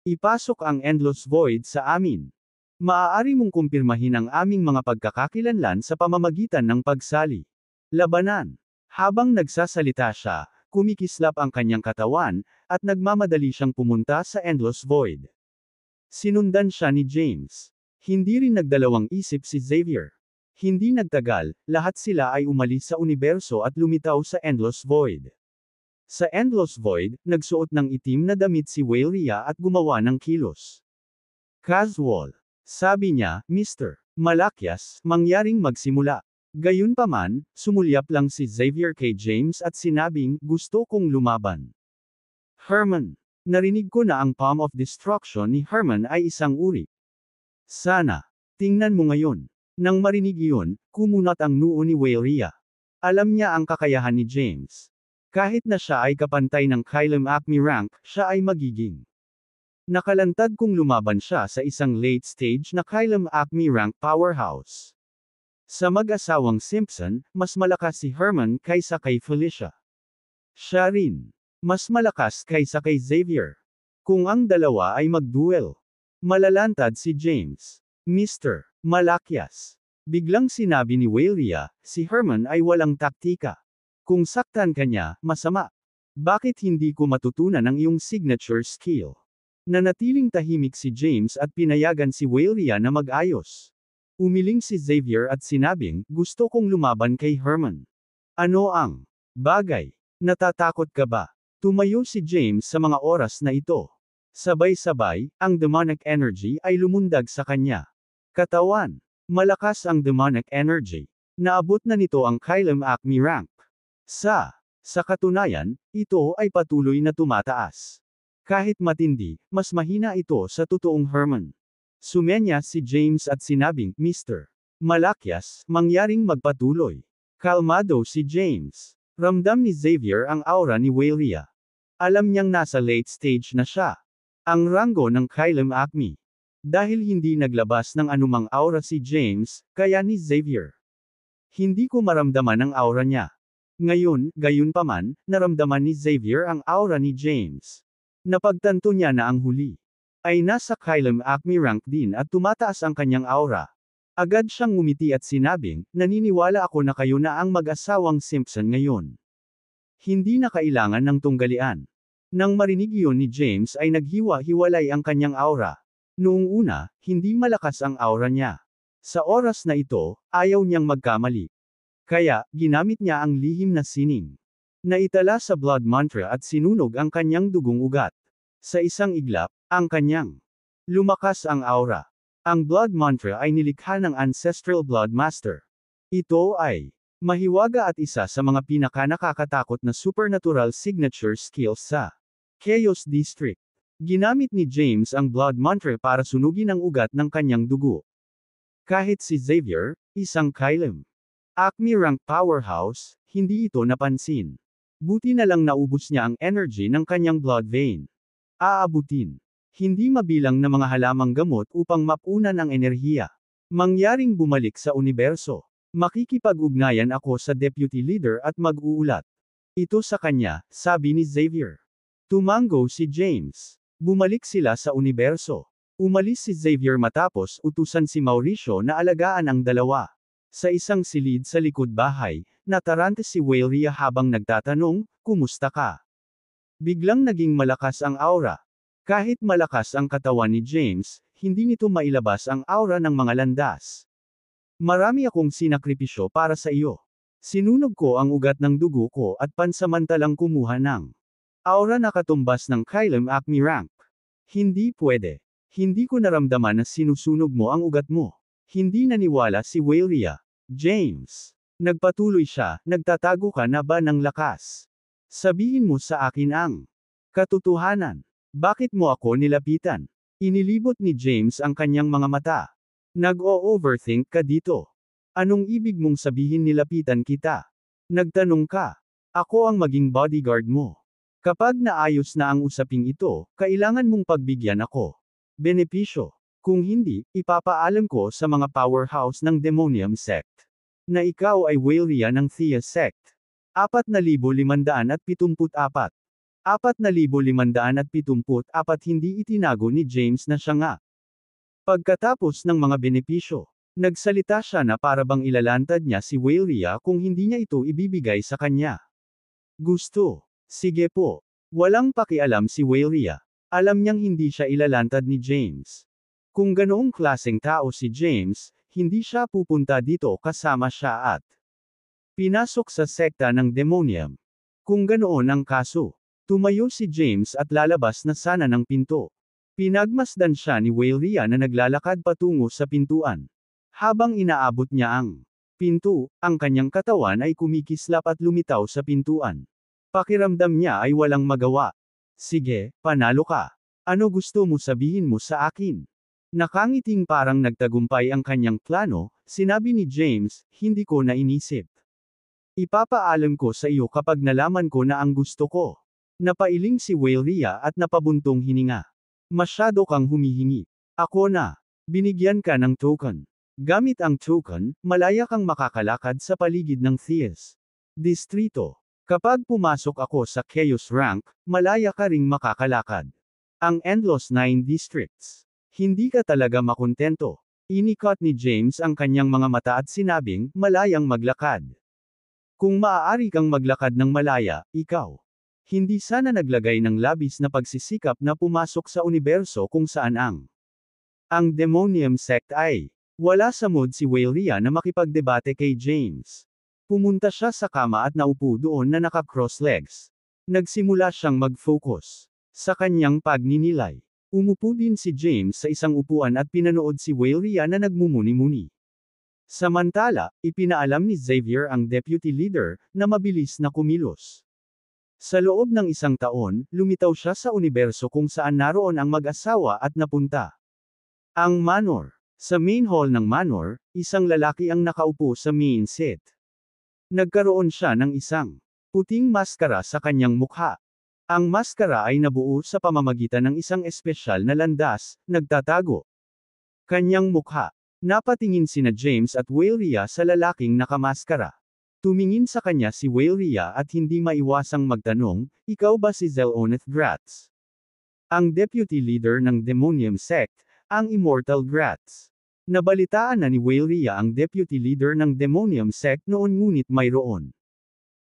Ipasok ang Endless Void sa amin. Maaari mong kumpirmahin ang aming mga pagkakakilanlan sa pamamagitan ng pagsali. Labanan. Habang nagsasalita siya, kumikislap ang kanyang katawan, at nagmamadali siyang pumunta sa Endless Void. Sinundan siya ni James. Hindi rin nagdalawang isip si Xavier. Hindi nagtagal, lahat sila ay umalis sa universo at lumitaw sa Endless Void. Sa Endless Void, nagsuot ng itim na damit si Waleria at gumawa ng kilos. Casual. Sabi niya, Mr. Malakyas, mangyaring magsimula. Gayunpaman, sumulyap lang si Xavier kay James at sinabing, gusto kong lumaban. Herman. Narinig ko na ang Palm of Destruction ni Herman ay isang uri. Sana. Tingnan mo ngayon. Nang marinig iyon, kumunat ang noo ni Waleria. Alam niya ang kakayahan ni James. Kahit na siya ay kapantay ng Kylum Acme rank, siya ay magiging nakalantad kung lumaban siya sa isang late stage na Kylum Acme rank powerhouse. Sa mag-asawang Simpson, mas malakas si Herman kaysa kay Felicia. Siya rin. Mas malakas kaysa kay Xavier. Kung ang dalawa ay magduel, malalantad si James. Mr. Malakyas. Biglang sinabi ni Whalia, si Herman ay walang taktika. Kung saktan ka niya, masama. Bakit hindi ko matutunan ang iyong signature skill? Nanatiling tahimik si James at pinayagan si Whalia na mag-ayos. Umiling si Xavier at sinabing, gusto kong lumaban kay Herman. Ano ang bagay? Natatakot ka ba? Tumayo si James sa mga oras na ito. Sabay-sabay, ang demonic energy ay lumundag sa kanya. Katawan. Malakas ang demonic energy. Naabot na nito ang Kylem Acme rank. Sa katunayan, ito ay patuloy na tumataas. Kahit matindi, mas mahina ito sa totoong Herman. Sumenya si James at sinabing, Mr. Malakyas, mangyaring magpatuloy. Kalmado si James. Ramdam ni Xavier ang aura ni Whalia. Alam niyang nasa late stage na siya. Ang ranggo ng Kylem Acme. Dahil hindi naglabas ng anumang aura si James, kaya ni Xavier. Hindi ko maramdaman ang aura niya. Ngayon, gayunpaman, naramdaman ni Xavier ang aura ni James. Napagtanto niya na ang huli ay nasa Kylem Acme rank din at tumataas ang kanyang aura. Agad siyang ngumiti at sinabing, naniniwala ako na kayo na ang mag-asawang Simpson ngayon. Hindi na kailangan ng tunggalian. Nang marinig iyon ni James ay naghiwa-hiwalay ang kanyang aura. Noong una, hindi malakas ang aura niya. Sa oras na ito, ayaw niyang magkamali. Kaya, ginamit niya ang lihim na sining. Naitala sa blood mantra at sinunog ang kanyang dugong ugat. Sa isang iglap, ang kanyang lumakas ang aura. Ang blood mantra ay nilikha ng Ancestral Blood Master. Ito ay mahiwaga at isa sa mga pinaka-nakakatakot na supernatural signature skills sa Chaos District. Ginamit ni James ang blood mantra para sunugin ang ugat ng kanyang dugo. Kahit si Xavier, isang Kylem Acme rank powerhouse, hindi ito napansin. Buti na lang naubos niya ang energy ng kanyang blood vein. Aabutin. Hindi mabilang na mga halamang gamot upang mapunan ang enerhiya. Mangyaring bumalik sa universo. Makikipag-ugnayan ako sa deputy leader at mag-uulat. Ito sa kanya, sabi ni Xavier. Tumango si James. Bumalik sila sa universo. Umalis si Xavier matapos utusan si Mauricio na alagaan ang dalawa. Sa isang silid sa likod bahay, natarante si Whalia habang nagtatanong, kumusta ka? Biglang naging malakas ang aura. Kahit malakas ang katawan ni James, hindi nito mailabas ang aura ng mga landas. Marami akong sinakripisyo para sa iyo. Sinunog ko ang ugat ng dugo ko at pansamantalang kumuha ng aura na katumbas ng Kylem Acme rank. Hindi pwede. Hindi ko naramdaman na sinusunog mo ang ugat mo. Hindi naniwala si Whalia. James. Nagpatuloy siya, nagtatago ka na ba ng lakas? Sabihin mo sa akin ang katotohanan. Bakit mo ako nilapitan? Inilibot ni James ang kanyang mga mata. Nag-o-overthink ka dito. Anong ibig mong sabihin nilapitan kita? Nagtanong ka. Ako ang maging bodyguard mo. Kapag naayos na ang usaping ito, kailangan mong pagbigyan ako. Benepisyo. Kung hindi, ipapaalam ko sa mga powerhouse ng Demonium Sect na ikaw ay Whalia ng Thea Sect. 4,574. 4,574 hindi itinago ni James na siya nga. Pagkatapos ng mga benepisyo, nagsalita siya na para bang ilalantad niya si Whalia kung hindi niya ito ibibigay sa kanya. Gusto. Sige po. Walang pakialam si Whalia. Alam niyang hindi siya ilalantad ni James. Kung ganoong klaseng tao si James, hindi siya pupunta dito kasama siya at pinasok sa sekta ng Demonium. Kung ganoon ang kaso, tumayo si James at lalabas na sana ng pinto. Pinagmasdan siya ni Whalia na naglalakad patungo sa pintuan. Habang inaabot niya ang pinto, ang kanyang katawan ay kumikislap at lumitaw sa pintuan. Pakiramdam niya ay walang magawa. Sige, panalo ka. Ano gusto mo sabihin mo sa akin? Nakangiting parang nagtagumpay ang kanyang plano, sinabi ni James, hindi ko na inisip. Ipapaalam ko sa iyo kapag nalaman ko na ang gusto ko. Napailing si Whalia at napabuntong hininga. Masyado kang humihingi. Ako na. Binigyan ka ng token. Gamit ang token, malaya kang makakalakad sa paligid ng Theas Distrito. Kapag pumasok ako sa Chaos Rank, malaya ka ring makakalakad. Ang Endless 9 Districts. Hindi ka talaga makontento. Inikot ni James ang kanyang mga mata at sinabing, malayang maglakad. Kung maaari kang maglakad ng malaya, ikaw. Hindi sana naglagay ng labis na pagsisikap na pumasok sa universo kung saan ang Demonium Sect ay wala sa mood si Weylia na makipagdebate kay James. Pumunta siya sa kama at naupo doon na naka-cross legs. Nagsimula siyang mag-focus sa kanyang pagninilay. Umupo din si James sa isang upuan at pinanood si Weylia na nagmumuni-muni. Samantala, ipinaalam ni Xavier ang deputy leader, na mabilis na kumilos. Sa loob ng isang taon, lumitaw siya sa universo kung saan naroon ang mag-asawa at napunta ang manor. Sa main hall ng manor, isang lalaki ang nakaupo sa main seat. Nagkaroon siya ng isang puting maskara sa kanyang mukha. Ang maskara ay nabuo sa pamamagitan ng isang espesyal na landas, nagtatago kanyang mukha. Napatingin sina James at Weylia sa lalaking nakamaskara. Tumingin sa kanya si Weylia at hindi maiwasang magtanong, ikaw ba si Zeloneth Gratz? Ang deputy leader ng Demonium Sect, ang Immortal Gratz. Nabalitaan na ni Weylia ang deputy leader ng Demonium Sect noon ngunit mayroon.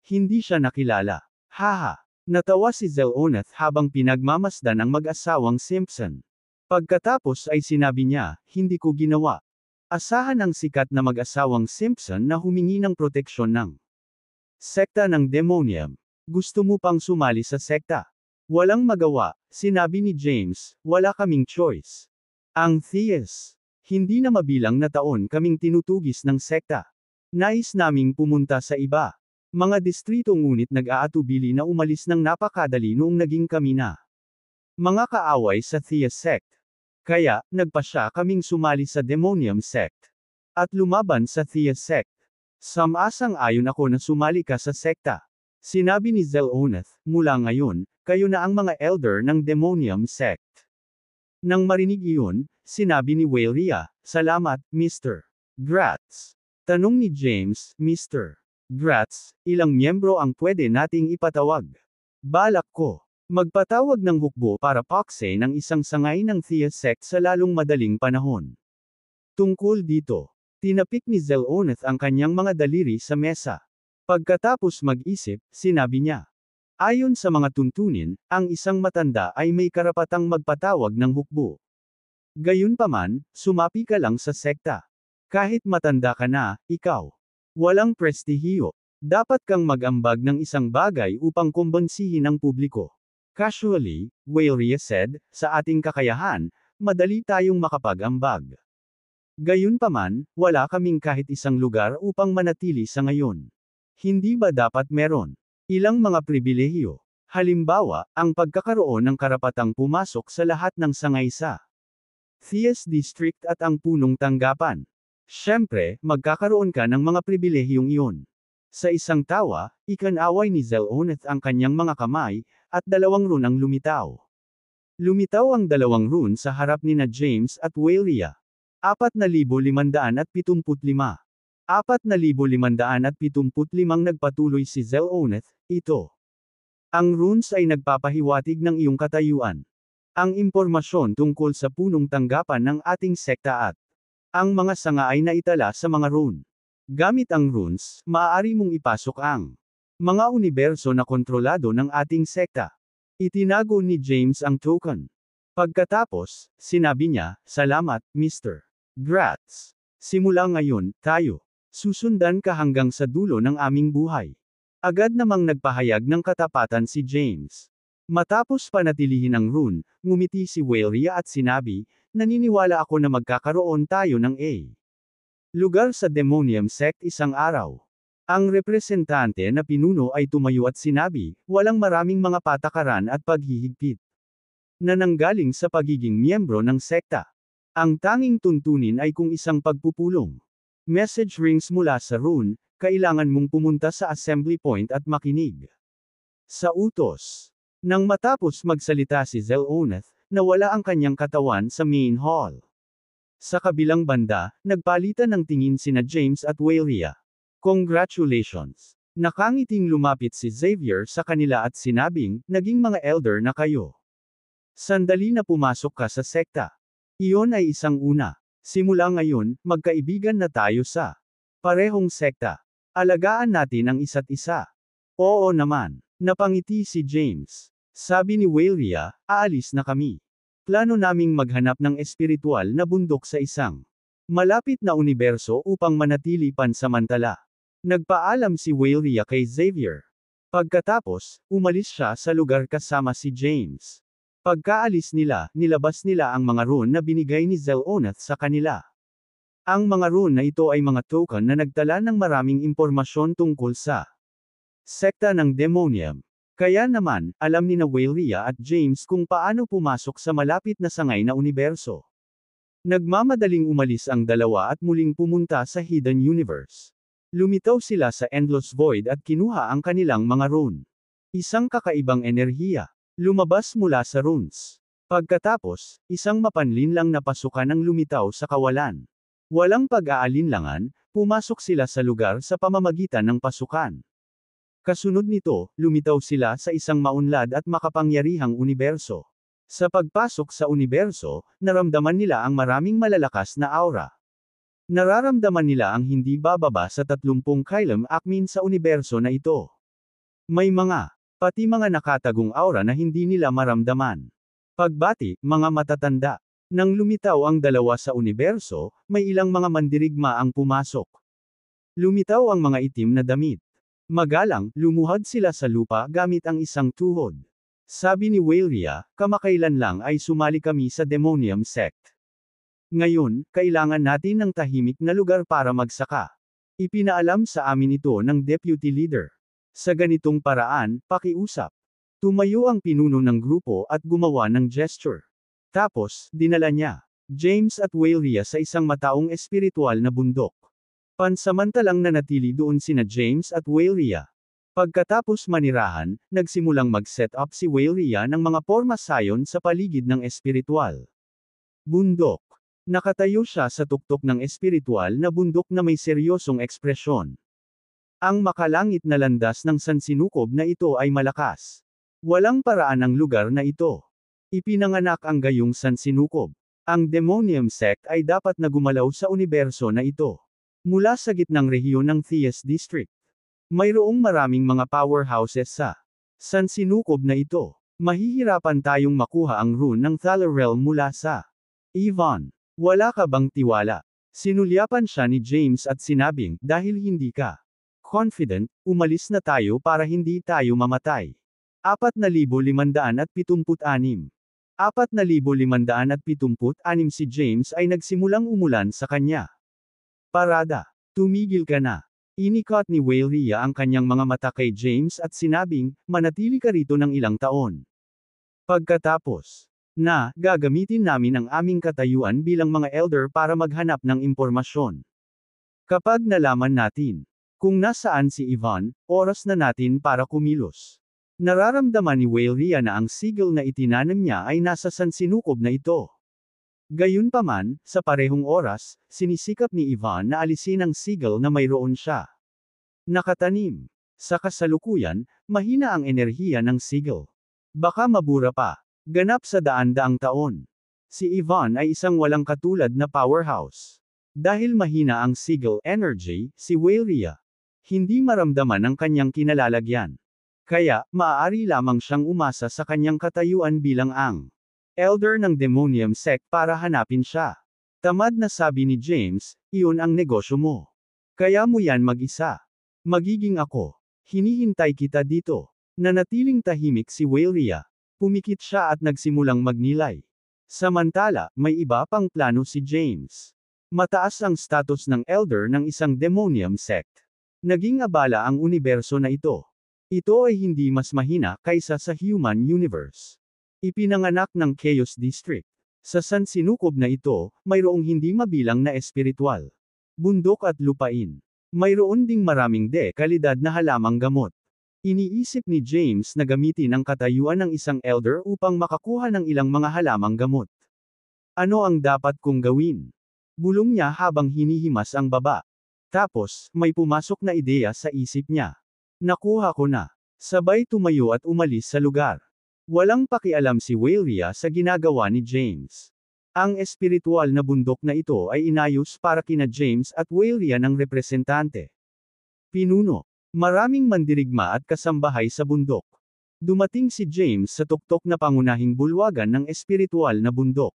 Hindi siya nakilala. Haha! Natawa si Zeloneth habang pinagmamasdan ang mag-asawang Simpson. Pagkatapos ay sinabi niya, hindi ko ginawa. Asahan ang sikat na mag-asawang Simpson na humingi ng proteksyon ng sekta ng Demonium. Gusto mo pang sumali sa sekta? Walang magawa, sinabi ni James, wala kaming choice. Ang Theas. Hindi na mabilang na taon kaming tinutugis ng sekta. Nais naming pumunta sa iba mga distrito ngunit nag-aatubili na umalis ng napakadali noong naging kami na mga kaaway sa Theas Sect. Kaya, nagpasya kaming sumali sa Demonium Sect. At lumaban sa Theas Sect. Sumasang-ayon ako na sumali ka sa sekta. Sinabi ni Zeloneth, mula ngayon, kayo na ang mga elder ng Demonium Sect. Nang marinig iyon, sinabi ni Weylia, salamat, Mr. Gratz. Tanong ni James, Mr. Gratz, ilang miyembro ang pwede nating ipatawag? Balak ko magpatawag ng hukbo para pakse ng isang sangay ng Theas Sect sa lalong madaling panahon. Tungkol dito, tinapik ni Zeloneth ang kanyang mga daliri sa mesa. Pagkatapos mag-isip, sinabi niya. Ayon sa mga tuntunin, ang isang matanda ay may karapatang magpatawag ng hukbo. Gayunpaman, sumapi ka lang sa sekta. Kahit matanda ka na, ikaw. Walang prestihiyo. Dapat kang mag-ambag ng isang bagay upang kumbansihin ang publiko. Casually, Weylia said, sa ating kakayahan, madali tayong makapag-ambag. Gayunpaman, wala kaming kahit isang lugar upang manatili sa ngayon. Hindi ba dapat meron ilang mga pribilehiyo? Halimbawa, ang pagkakaroon ng karapatang pumasok sa lahat ng sangay sa Theas District at ang punong tanggapan. Siyempre, magkakaroon ka ng mga pribilehiyong iyon. Sa isang tawa, ikanaway ni Zeloneth ang kanyang mga kamay, at 2 rune ang lumitaw. Lumitaw ang 2 rune sa harap ni na James at Weylia. 4,575. 4,575 nagpatuloy si Zeloneth, ito. Ang runes ay nagpapahiwatig ng iyong katayuan. Ang impormasyon tungkol sa punong tanggapan ng ating sekta at ang mga sanga ay naitala sa mga rune. Gamit ang runes, maaari mong ipasok ang mga universo na kontrolado ng ating sekta. Itinago ni James ang token. Pagkatapos, sinabi niya, salamat, Mr. Gratz. Simula ngayon, tayo. Susundan ka hanggang sa dulo ng aming buhay. Agad namang nagpahayag ng katapatan si James. Matapos panatilihin ang rune, ngumiti si Weylia at sinabi, naniniwala ako na magkakaroon tayo ng lugar sa Demonium Sect isang araw. Ang representante na pinuno ay tumayo at sinabi, walang maraming mga patakaran at paghihigpit na nanggaling sa pagiging miyembro ng sekta. Ang tanging tuntunin ay kung isang pagpupulong. Message rings mula sa rune, kailangan mong pumunta sa assembly point at makinig sa utos. Nang matapos magsalita si Zeloneth, nawala ang kanyang katawan sa main hall. Sa kabilang banda, nagpalitan ng tingin sina James at Weylia. Congratulations! Nakangiting lumapit si Xavier sa kanila at sinabing, naging mga elder na kayo. Sandali na pumasok ka sa sekta. Iyon ay isang una. Simula ngayon, magkaibigan na tayo sa parehong sekta. Alagaan natin ang isa't isa. Oo naman. Napangiti si James. Sabi ni Weylia, aalis na kami. Plano naming maghanap ng espiritual na bundok sa isang malapit na universo upang manatili pansamantala. Nagpaalam si Weylia kay Xavier. Pagkatapos, umalis siya sa lugar kasama si James. Pagkaalis nila, nilabas nila ang mga rune na binigay ni Xel'Onath sa kanila. Ang mga rune na ito ay mga token na nagtala ng maraming impormasyon tungkol sa sekta ng Demonium. Kaya naman, alam ni na Weylia at James kung paano pumasok sa malapit na sangay na universo. Nagmamadaling umalis ang dalawa at muling pumunta sa Hidden Universe. Lumitaw sila sa Endless Void at kinuha ang kanilang mga rune. Isang kakaibang enerhiya. Lumabas mula sa runes. Pagkatapos, isang mapanlinlang na pasukan ang lumitaw sa kawalan. Walang pag-aalinlangan, pumasok sila sa lugar sa pamamagitan ng pasukan. Kasunod nito, lumitaw sila sa isang maunlad at makapangyarihang universo. Sa pagpasok sa universo, naramdaman nila ang maraming malalakas na aura. Nararamdaman nila ang hindi bababa sa 30 kylom akmin sa universo na ito. May pati mga nakatagong aura na hindi nila maramdaman. Pagbati, mga matatanda. Nang lumitaw ang dalawa sa universo, may ilang mga mandirigma ang pumasok. Lumitaw ang mga itim na damit. Magalang, lumuhad sila sa lupa gamit ang isang tuhod. Sabi ni Weylia, kamakailan lang ay sumali kami sa Demonium Sect. Ngayon, kailangan natin ng tahimik na lugar para magsaka. Ipinaalam sa amin ito ng deputy leader. Sa ganitong paraan, pakiusap. Tumayo ang pinuno ng grupo at gumawa ng gesture. Tapos, dinala niya James at Weylia sa isang mataong espiritual na bundok. Pansamantalang nanatili doon sina James at Weylia. Pagkatapos manirahan, nagsimulang mag-set up si Weylia ng mga porma sayon sa paligid ng espiritual bundok. Nakatayo siya sa tuktok ng espiritual na bundok na may seryosong ekspresyon. Ang makalangit na landas ng sansinukob na ito ay malakas. Walang paraan ang lugar na ito. Ipinanganak ang gayong sansinukob. Ang Demonium Sect ay dapat na gumalaw sa universo na ito. Mula sa gitnang rehiyon ng Theas District. Mayroong maraming mga powerhouses sa sansinukob na ito. Mahihirapan tayong makuha ang rune ng Thaler Realm mula sa Yvonne. Wala ka bang tiwala? Sinulyapan siya ni James at sinabing, dahil hindi ka confident, umalis na tayo para hindi tayo mamatay. 4,576. 4,576 si James ay nagsimulang umulan sa kanya. Parada. Tumigil ka na. Inikot ni Weylia ang kanyang mga mata kay James at sinabing, manatili ka rito ng ilang taon. Pagkatapos, gagamitin namin ang aming katayuan bilang mga elder para maghanap ng impormasyon. Kapag nalaman natin kung nasaan si Yvonne, oras na natin para kumilos. Nararamdaman ni Weylia na ang sigil na itinanim niya ay nasa sansinukob na ito. Gayunpaman, sa parehong oras, sinisikap ni Yvonne na alisin ang sigil na mayroon siya nakatanim. Sa kasalukuyan, mahina ang enerhiya ng sigil. Baka mabura pa. Ganap sa daan-daang taon. Si Yvonne ay isang walang katulad na powerhouse. Dahil mahina ang sigil energy, si Weylia hindi maramdaman ang kanyang kinalalagyan. Kaya, maaari lamang siyang umasa sa kanyang katayuan bilang ang elder ng Demonium Sect para hanapin siya. Tamad na sabi ni James, iyon ang negosyo mo. Kaya mo yan mag-isa. Magiging ako. Hinihintay kita dito. Nanatiling tahimik si Weylia. Pumikit siya at nagsimulang magnilay. Samantala, may iba pang plano si James. Mataas ang status ng elder ng isang Demonium Sect. Naging abala ang universo na ito. Ito ay hindi mas mahina kaysa sa human universe. Ipinanganak ng Chaos District. Sa sansinukob na ito, mayroong hindi mabilang na espiritual bundok at lupain. Mayroon ding maraming kalidad na halamang gamot. Iniisip ni James na gamitin ang katayuan ng isang elder upang makakuha ng ilang mga halamang gamot. Ano ang dapat kong gawin? Bulong niya habang hinihimas ang baba. Tapos, may pumasok na ideya sa isip niya. Nakuha ko na. Sabay tumayo at umalis sa lugar. Walang pakialam si Weylia sa ginagawa ni James. Ang espiritual na bundok na ito ay inayos para kina James at Weylia ng representante. Pinuno. Maraming mandirigma at kasambahay sa bundok. Dumating si James sa tuktok na pangunahing bulwagan ng espiritual na bundok.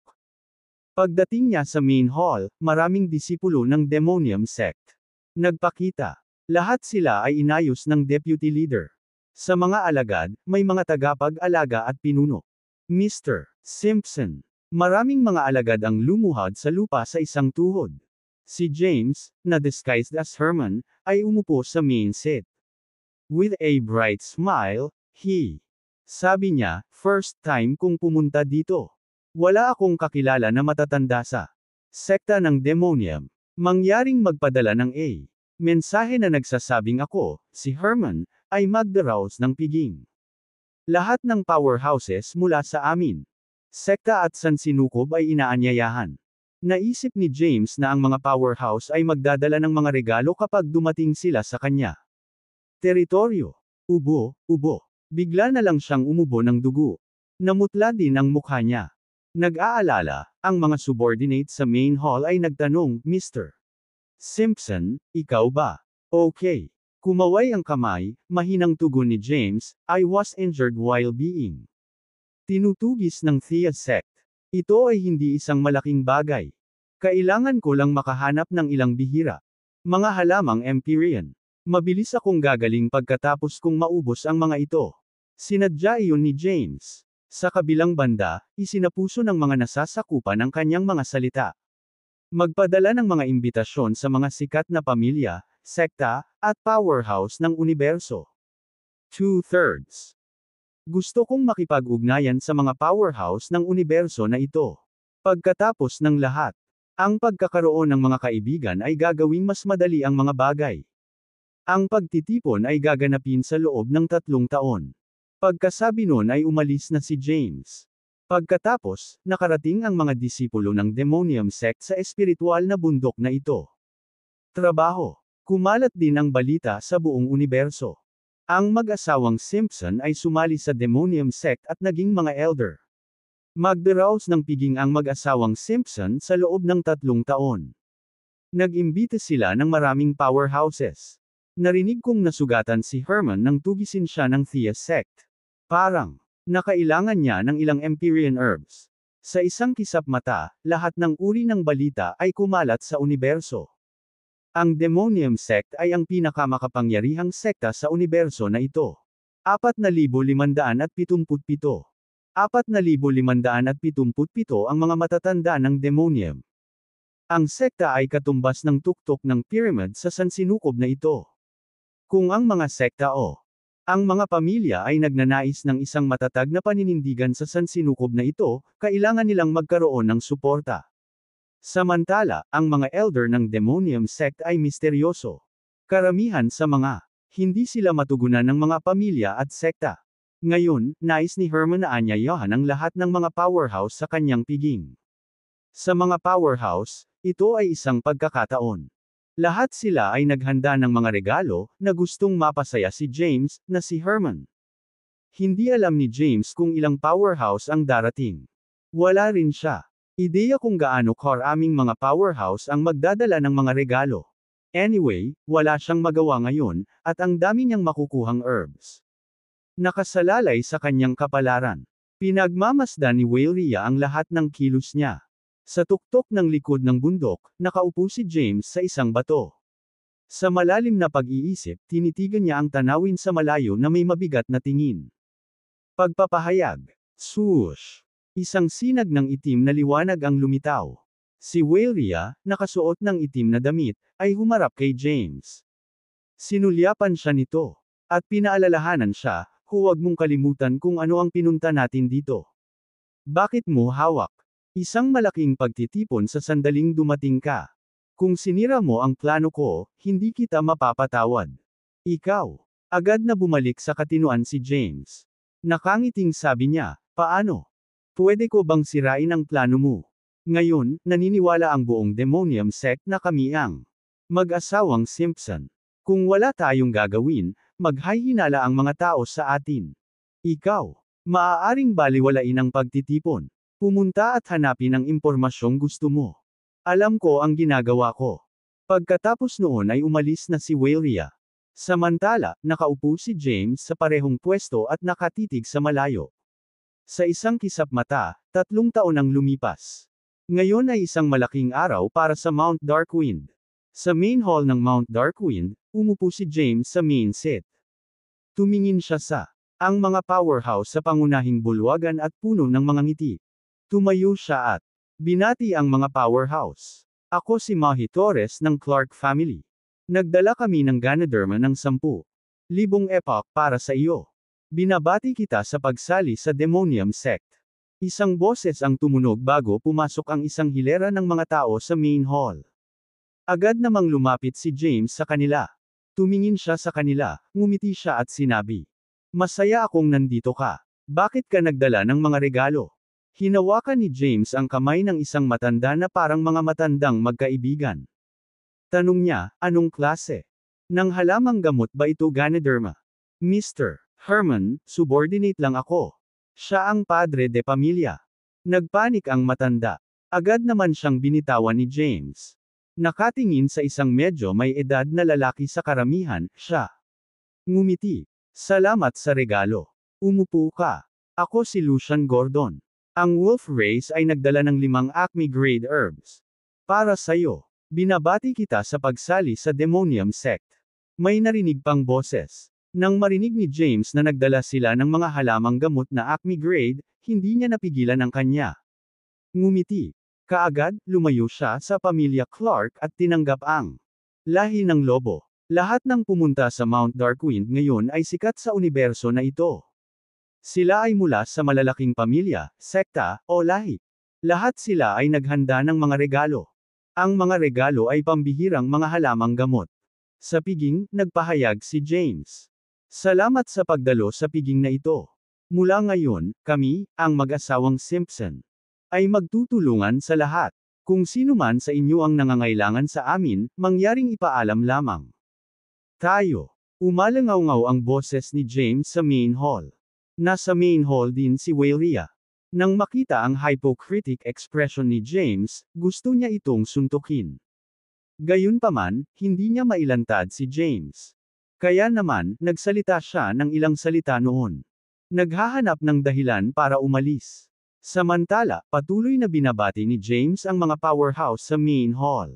Pagdating niya sa main hall, maraming disipulo ng Demonium Sect. Nagpakita. Lahat sila ay inayos ng deputy leader. Sa mga alagad, may mga tagapag-alaga at pinuno. Mr. Simpson. Maraming mga alagad ang lumuhad sa lupa sa isang tuhod. Si James, na disguised as Herman, ay umupo sa main seat. With a bright smile, sabi niya, first time kong pumunta dito. Wala akong kakilala na matatanda sa sekta ng Demonium. Mangyaring magpadala ng mensahe na nagsasabing ako, si Herman, ay magdaraos ng piging. Lahat ng powerhouses mula sa amin. Sekta at sansinukob ay inaanyayahan. Naisip ni James na ang mga powerhouse ay magdadala ng mga regalo kapag dumating sila sa kanya. Teritoryo. Ubo. Bigla na lang siyang umubo ng dugo. Namutla din ang mukha niya. Nag-aalala, ang mga subordinate sa main hall ay nagtanong, Mr. Simpson, ikaw ba? Okay. Kumaway ang kamay, mahinang tugon ni James, I was injured while being tinutugis ng Thea sect. Ito ay hindi isang malaking bagay. Kailangan ko lang makahanap ng ilang bihira. Mga halamang Empyrean. Mabilis akong gagaling pagkatapos kong maubos ang mga ito. Sinadya iyon ni James. Sa kabilang banda, isinapuso ng mga nasasakupan ang kanyang mga salita. Magpadala ng mga imbitasyon sa mga sikat na pamilya, sekta, at powerhouse ng universo. 2/3. Gusto kong makipag-ugnayan sa mga powerhouse ng universo na ito. Pagkatapos ng lahat, ang pagkakaroon ng mga kaibigan ay gagawing mas madali ang mga bagay. Ang pagtitipon ay gaganapin sa loob ng 3 taon. Pagkasabi nun ay umalis na si James. Pagkatapos, nakarating ang mga disipulo ng Demonium Sect sa espiritual na bundok na ito. Trabaho. Kumalat din ang balita sa buong universo. Ang mag-asawang Simpson ay sumali sa Demonium Sect at naging mga elder. Magdaraos ng piging ang mag-asawang Simpson sa loob ng 3 taon. Nag-imbita sila ng maraming powerhouses. Narinig kong nasugatan si Herman nang tugisin siya ng Thea sect. Parang, nakailangan niya ng ilang Empyrean herbs. Sa isang kisap mata, lahat ng uri ng balita ay kumalat sa universo. Ang Demonium Sect ay ang pinakamakapangyarihang sekta sa universo na ito. 4,577. 4,577 ang mga matatanda ng Demonium. Ang sekta ay katumbas ng tuktok ng pyramid sa sansinukob na ito. Kung ang mga sekta ang mga pamilya ay nagnanais ng isang matatag na paninindigan sa sansinukob na ito, kailangan nilang magkaroon ng suporta. Samantala, ang mga elder ng Demonium Sect ay misteryoso. Karamihan sa mga hindi sila matugunan ng mga pamilya at sekta. Ngayon, nais ni Herman na anyayahan ang lahat ng mga powerhouse sa kanyang piging. Sa mga powerhouse, ito ay isang pagkakataon. Lahat sila ay naghanda ng mga regalo na gustong mapasaya si James, na si Herman. Hindi alam ni James kung ilang powerhouse ang darating. Wala rin siya. Ideya kung gaano karaming mga powerhouse ang magdadala ng mga regalo. Anyway, wala siyang magawa ngayon, at ang dami niyang makukuhang herbs. Nakasalalay sa kanyang kapalaran. Pinagmamasdan ni Weylia ang lahat ng kilos niya. Sa tuktok ng likod ng bundok, nakaupo si James sa isang bato. Sa malalim na pag-iisip, tinitigan niya ang tanawin sa malayo na may mabigat na tingin. Pagpapahayag. Swoosh! Isang sinag ng itim na liwanag ang lumitaw. Si Weylia, nakasuot ng itim na damit, ay humarap kay James. Sinulyapan siya nito. At pinaalalahanan siya, huwag mong kalimutan kung ano ang pinunta natin dito. Bakit mo hawak? Isang malaking pagtitipon sa sandaling dumating ka. Kung sinira mo ang plano ko, hindi kita mapapatawad. Ikaw. Agad na bumalik sa katinuan si James. Nakangiting sabi niya, paano? Pwede ko bang sirain ang plano mo? Ngayon, naniniwala ang buong Demonium sect na kami ang mag-asawang Simpson. Kung wala tayong gagawin, maghihinala ang mga tao sa atin. Ikaw, maaaring baliwalain ang pagtitipon. Pumunta at hanapin ang impormasyong gusto mo. Alam ko ang ginagawa ko. Pagkatapos noon ay umalis na si Waleria. Samantala, nakaupo si James sa parehong pwesto at nakatitig sa malayo. Sa isang kisap mata, 3 taon ang lumipas. Ngayon ay isang malaking araw para sa Mount Darkwind. Sa main hall ng Mount Darkwind, umupo si James sa main seat. Tumingin siya sa ang mga powerhouse sa pangunahing bulwagan at puno ng mga ngiti. Tumayo siya at binati ang mga powerhouse. Ako si Mahi Torres ng Clark family. Nagdala kami ng Ganoderma ng 10,000 epoch para sa iyo. Binabati kita sa pagsali sa Demonium sect. Isang boses ang tumunog bago pumasok ang isang hilera ng mga tao sa main hall. Agad namang lumapit si James sa kanila. Tumingin siya sa kanila, ngumiti siya at sinabi, "Masaya akong nandito ka. Bakit ka nagdala ng mga regalo?" Hinawakan ni James ang kamay ng isang matanda na parang mga matandang magkaibigan. Tanong niya, "Anong klase ng halamang gamot ba ito, Ganoderma?" "Mr. Herman, subordinate lang ako. Siya ang padre de pamilya." Nagpanik ang matanda. Agad naman siyang binitawan ni James. Nakatingin sa isang medyo may edad na lalaki sa karamihan, siya ngumiti. "Salamat sa regalo. Umupo ka. Ako si Lucian Gordon. Ang Wolf Race ay nagdala ng 5 Acme Grade Herbs. Para sa'yo. Binabati kita sa pagsali sa Demonium sect." May narinig pang boses. Nang marinig ni James na nagdala sila ng mga halamang gamot na Acme Grade, hindi niya napigilan ang kanya ngumiti. Kaagad, lumayo siya sa pamilya Clark at tinanggap ang lahi ng lobo. Lahat ng pumunta sa Mount Darkwind ngayon ay sikat sa universo na ito. Sila ay mula sa malalaking pamilya, sekta, o lahi. Lahat sila ay naghanda ng mga regalo. Ang mga regalo ay pambihirang mga halamang gamot. Sa piging, nagpahayag si James. "Salamat sa pagdalo sa piging na ito. Mula ngayon, kami, ang mag-asawang Simpson, ay magtutulungan sa lahat. Kung sino man sa inyo ang nangangailangan sa amin, mangyaring ipaalam lamang. Tayo." Umalangaw-ngaw ang boses ni James sa main hall. Nasa main hall din si Waleria. Nang makita ang hypocritic expression ni James, gusto niya itong suntukin. Gayunpaman, hindi niya mailantad si James. Kaya naman, nagsalita siya ng ilang salita noon. Naghahanap ng dahilan para umalis. Samantala, patuloy na binabati ni James ang mga powerhouse sa main hall.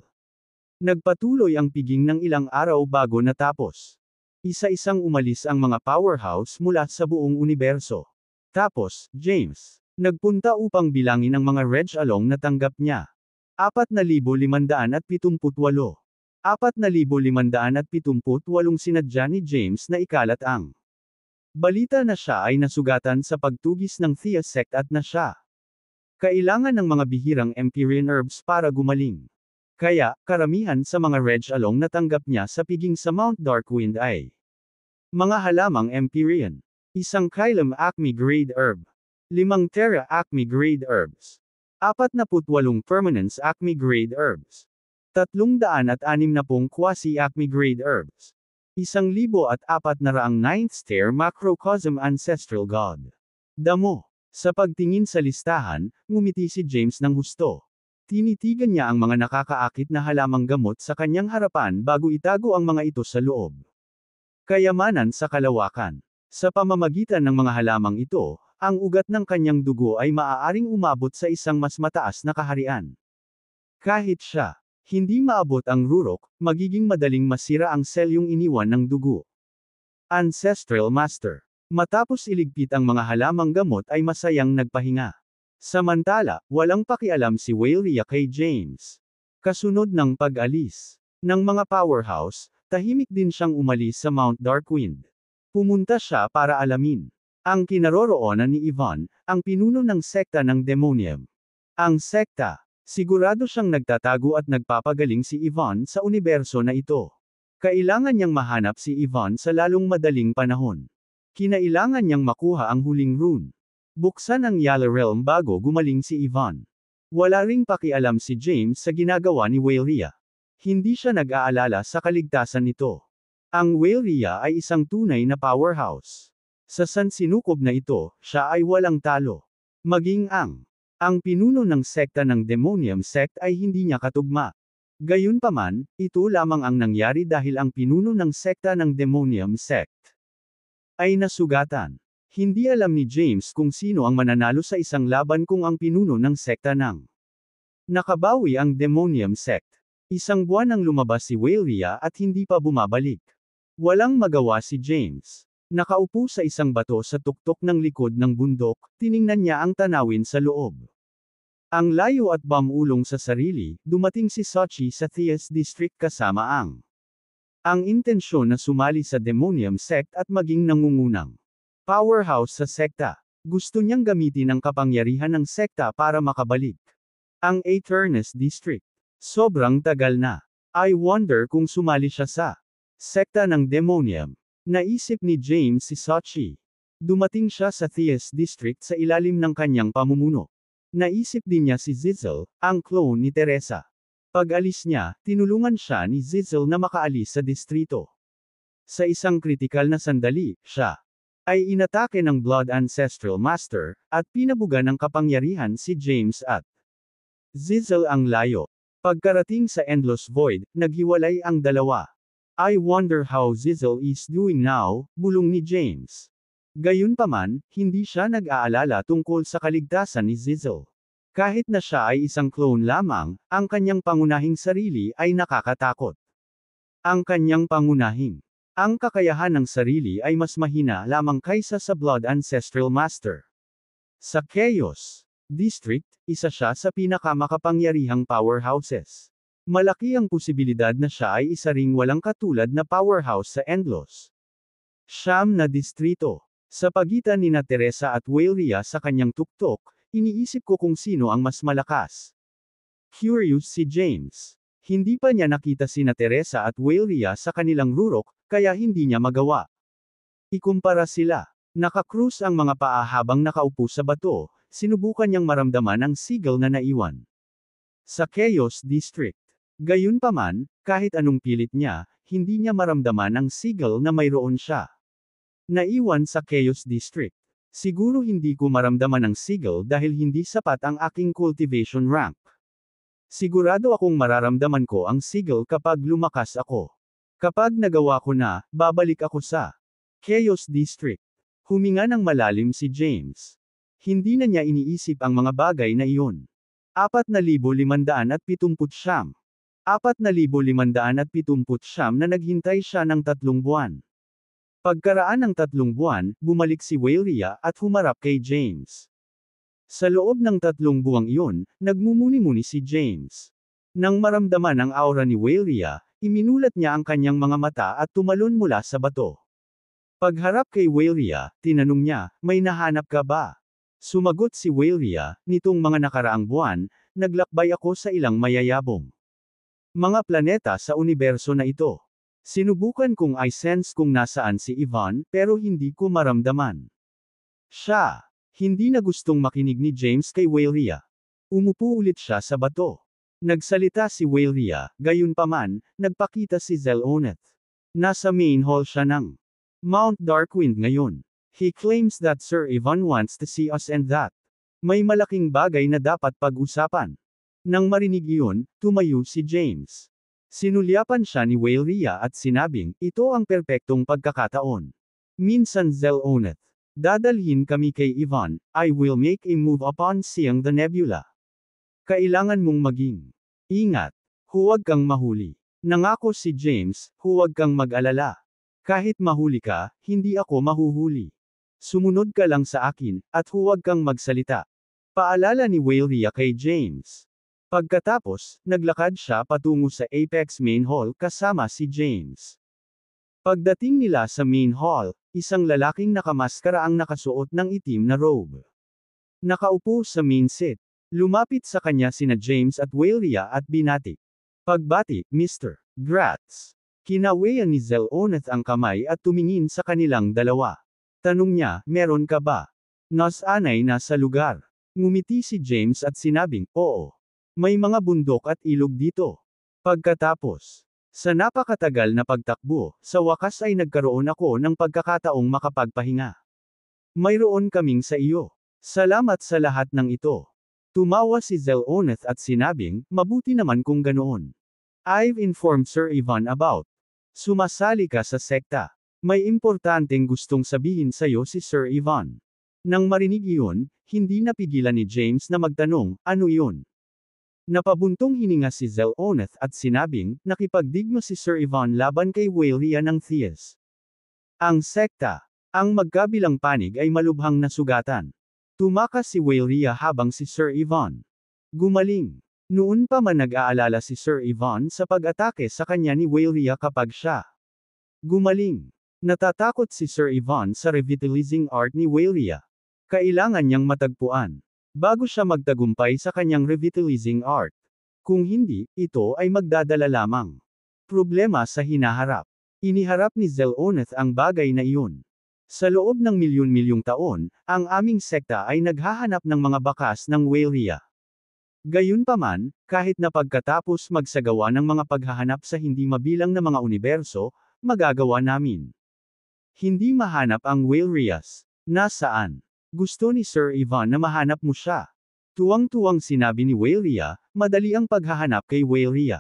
Nagpatuloy ang piging ng ilang araw bago natapos. Isa-isang umalis ang mga powerhouse mula sa buong universo. Tapos, James nagpunta upang bilangin ang mga Reg Along na tanggap niya. 4,578. 4,578 sinadya ni James na ikalat ang balita na siya ay nasugatan sa pagtugis ng Thea sect at na siya kailangan ng mga bihirang Empyrean herbs para gumaling. Kaya, karamihan sa mga Reg Along na tanggap niya sa piging sa Mount Darkwind ay mga halamang Empyrean. 1 Kylum Acme Grade Herb. 5 Terra Acme Grade Herbs. 48 Permanence Acme Grade Herbs. 360 Quasi Acme Grade Herbs. 1,400 Ninth Stair Macrocosm Ancestral God. Damo. Sa pagtingin sa listahan, ngumiti si James ng husto. Tinitigan niya ang mga nakakaakit na halamang gamot sa kanyang harapan bago itago ang mga ito sa loob. Kayamanan sa kalawakan. Sa pamamagitan ng mga halamang ito, ang ugat ng kanyang dugo ay maaaring umabot sa isang mas mataas na kaharian. Kahit siya hindi maabot ang rurok, magiging madaling masira ang selyong iniwan ng dugo. Ancestral Master. Matapos iligpit ang mga halamang gamot ay masayang nagpahinga. Samantala, walang pakialam si Waleria kay James. Kasunod ng pag-alis ng mga powerhouse, tahimik din siyang umalis sa Mount Darkwind. Pumunta siya para alamin ang kinaroroonan ni Yvonne, ang pinuno ng sekta ng Demonium. Ang sekta. Sigurado siyang nagtatago at nagpapagaling si Yvonne sa universo na ito. Kailangan niyang mahanap si Yvonne sa lalong madaling panahon. Kinailangan niyang makuha ang huling rune. Buksan ang Yala Realm bago gumaling si Yvonne. Wala ring pakialam si James sa ginagawa ni Weyria. Hindi siya nag-aalala sa kaligtasan nito. Ang Weyria ay isang tunay na powerhouse. Sa sansinukob na ito, siya ay walang talo. Maging ang pinuno ng sekta ng Demonium Sect ay hindi niya katugma. Gayunpaman, ito lamang ang nangyari dahil ang pinuno ng sekta ng Demonium Sect ay nasugatan. Hindi alam ni James kung sino ang mananalo sa isang laban kung ang pinuno ng sekta ng nakabawi ang Demonium Sect. Isang buwan nang lumabas si Weyria at hindi pa bumabalik. Walang magawa si James. Nakaupo sa isang bato sa tuktok ng likod ng bundok, tiningnan niya ang tanawin sa loob. Ang layo at bamulong sa sarili, dumating si Sochi sa Thias District kasama ang intensyon na sumali sa Demonium Sect at maging nangungunang powerhouse sa sekta. Gusto niyang gamitin ang kapangyarihan ng sekta para makabalik ang Aeternus District. Sobrang tagal na. I wonder kung sumali siya sa sekta ng Demonium. Naisip ni James si Sochi. Dumating siya sa Thias District sa ilalim ng kanyang pamumuno. Naisip din niya si Zizel, ang clone ni Teresa. Pag-alis niya, tinulungan siya ni Zizel na makaalis sa distrito. Sa isang kritikal na sandali, siya ay inatake ng Blood Ancestral Master, at pinabuga ng kapangyarihan si James at Zizel ang layo. Pagkarating sa Endless Void, naghiwalay ang dalawa. I wonder how Zizel is doing now, bulong ni James. Gayunpaman, hindi siya nag-aalala tungkol sa kaligtasan ni Zizel. Kahit na siya ay isang clone lamang, ang kanyang pangunahing sarili ay nakakatakot. Ang kanyang ang kakayahan ng sarili ay mas mahina lamang kaysa sa Blood Ancestral Master. Sa Chaos District, isa siya sa pinakamakapangyarihang powerhouses. Malaki ang posibilidad na siya ay isa ring walang katulad na powerhouse sa Endless Siyam na distrito. Sa pagitan ni Teresa at Weyria sa kanyang tuktok, iniisip ko kung sino ang mas malakas. Curious si James. Hindi pa niya nakita sina Teresa at Weyria sa kanilang rurok, kaya hindi niya magawa ikumpara sila. Nakakrus ang mga paa habang nakaupo sa bato, sinubukan niyang maramdaman ang sigil na naiwan sa Chaos District. Gayunpaman, kahit anong pilit niya, hindi niya maramdaman ang sigil na mayroon siya. Naiwan sa Chaos District. Siguro hindi ko maramdaman ang sigil dahil hindi sapat ang aking cultivation rank. Sigurado akong mararamdaman ko ang sigil kapag lumakas ako. Kapag nagawa ko na, babalik ako sa Chaos District. Huminga ng malalim si James. Hindi na niya iniisip ang mga bagay na iyon. 4,579. 4,579 na naghintay siya ng 3 buwan. Pagkaraan ng 3 buwan, bumalik si Weyria at humarap kay James. Sa loob ng 3 buwang iyon, nagmumuni-muni si James. Nang maramdaman ang aura ni Weyria, iminulat niya ang kanyang mga mata at tumalon mula sa bato. Pagharap kay Weyria, tinanong niya, may nahanap ka ba? Sumagot si Weyria, nitong mga nakaraang buwan, naglakbay ako sa ilang mayayabong mga planeta sa universo na ito. Sinubukan kong i-sense kung nasaan si Yvonne, pero hindi ko maramdaman siya. Hindi na gustong makinig ni James kay Weyria. Umupo ulit siya sa bato. Nagsalita si Weyria, gayunpaman, nagpakita si Zeloneth. Nasa main hall siya ng Mount Darkwind ngayon. He claims that Sir Yvonne wants to see us and that may malaking bagay na dapat pag-usapan. Nang marinig iyon, tumayo si James. Sinulyapan siya ni Weyria at sinabing, ito ang perpektong pagkakataon. Minsan Zeloneth. Dadalhin kami kay Yvonne, I will make a move upon seeing the nebula. Kailangan mong maging ingat. Huwag kang mahuli. Nangako si James, huwag kang mag-alala. Kahit mahuli ka, hindi ako mahuhuli. Sumunod ka lang sa akin, at huwag kang magsalita. Paalala ni Weyria kay James. Pagkatapos, naglakad siya patungo sa Apex Main Hall kasama si James. Pagdating nila sa Main Hall, isang lalaking nakamaskara ang nakasuot ng itim na robe. Nakaupo sa main seat. Lumapit sa kanya sina James at Weyria at binati. Pagbati, Mr. Gratz. Kinawayan ni Zeloneth ang kamay at tumingin sa kanilang dalawa. Tanong niya, meron ka ba? Nas anay na sa lugar. Ngumiti si James at sinabing, oo. May mga bundok at ilog dito. Pagkatapos, sa napakatagal na pagtakbo, sa wakas ay nagkaroon ako ng pagkakataong makapagpahinga. Mayroon kaming sa iyo. Salamat sa lahat ng ito. Tumawa si Zeloneth at sinabing, mabuti naman kung ganoon. I've informed Sir Ivan about. Sumasali ka sa sekta. May importanteng gustong sabihin sa'yo si Sir Ivan. Nang marinig iyon, hindi napigilan ni James na magtanong, ano iyon? Napabuntong hininga si Zeloneth at sinabing, nakipagdigma si Sir Ivan laban kay Waelia ng Thias. Ang sekta. Ang magkabilang panig ay malubhang nasugatan. Tumakas si Waelia habang si Sir Ivan gumaling. Noon pa man nag-aalala si Sir Ivan sa pag-atake sa kanya ni Waelia kapag siya gumaling. Natatakot si Sir Ivan sa revitalizing art ni Waelia. Kailangan niyang matagpuan bago siya magtagumpay sa kanyang revitalizing art. Kung hindi, ito ay magdadala lamang problema sa hinaharap. Iniharap ni Zeloneth ang bagay na iyon. Sa loob ng milyon-milyong taon, ang aming sekta ay naghahanap ng mga bakas ng Waelia. Gayunpaman, kahit na pagkatapos magsagawa ng mga paghahanap sa hindi mabilang na mga universo, magagawa namin. Hindi mahanap ang Waelias. Nasaan? Gusto ni Sir Ivan na mahanap mo siya. Tuwang-tuwang sinabi ni Waelia, madali ang paghahanap kay Waelia.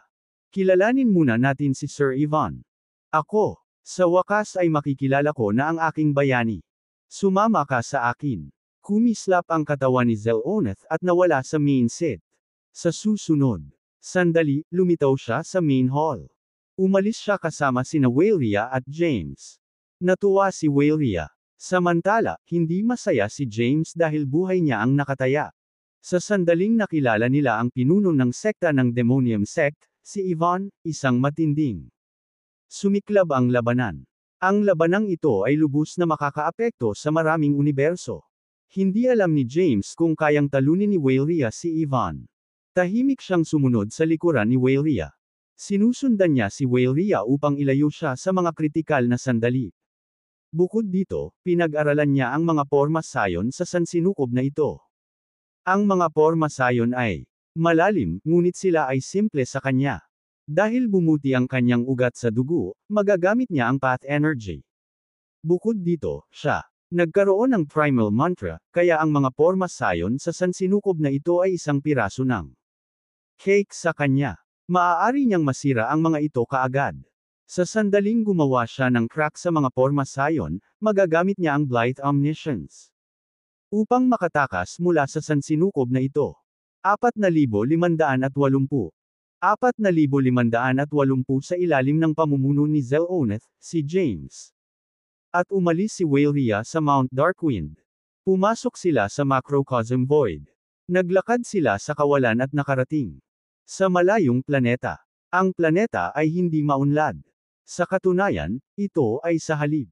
Kilalanin muna natin si Sir Ivan. Ako. Sa wakas ay makikilala ko na ang aking bayani. Sumama ka sa akin. Kumislap ang katawan ni Zeloneth at nawala sa main set. Sa susunod, sandali, lumitaw siya sa main hall. Umalis siya kasama sina Waelia at James. Natuwa si Waelia. Samantala, hindi masaya si James dahil buhay niya ang nakataya. Sa sandaling nakilala nila ang pinuno ng sekta ng Demonium Sect, si Ivan, isang matinding. Sumiklab ang labanan. Ang labanang ito ay lubos na makakaapekto sa maraming universo. Hindi alam ni James kung kayang talunin ni Waelia si Ivan. Tahimik siyang sumunod sa likuran ni Waelia. Sinusundan niya si Waelia upang ilayo siya sa mga kritikal na sandali. Bukod dito, pinag-aralan niya ang mga porma sayon sa sansinukob na ito. Ang mga porma sayon ay malalim, ngunit sila ay simple sa kanya. Dahil bumuti ang kanyang ugat sa dugo, magagamit niya ang path energy. Bukod dito, siya nagkaroon ng primal mantra, kaya ang mga porma sayon sa sansinukob na ito ay isang piraso ng cake sa kanya. Maaari niyang masira ang mga ito kaagad. Sa sandaling gumawa siya ng crack sa mga porma sayon, magagamit niya ang Blight Omniscience upang makatakas mula sa sansinukob na ito. 4,580 4,580 sa ilalim ng pamumuno ni Zeloneth, si James. At umalis si Waelia sa Mount Darkwind. Pumasok sila sa Macrocosm Void. Naglakad sila sa kawalan at nakarating sa malayong planeta. Ang planeta ay hindi maunlad. Sa katunayan, ito ay sa halip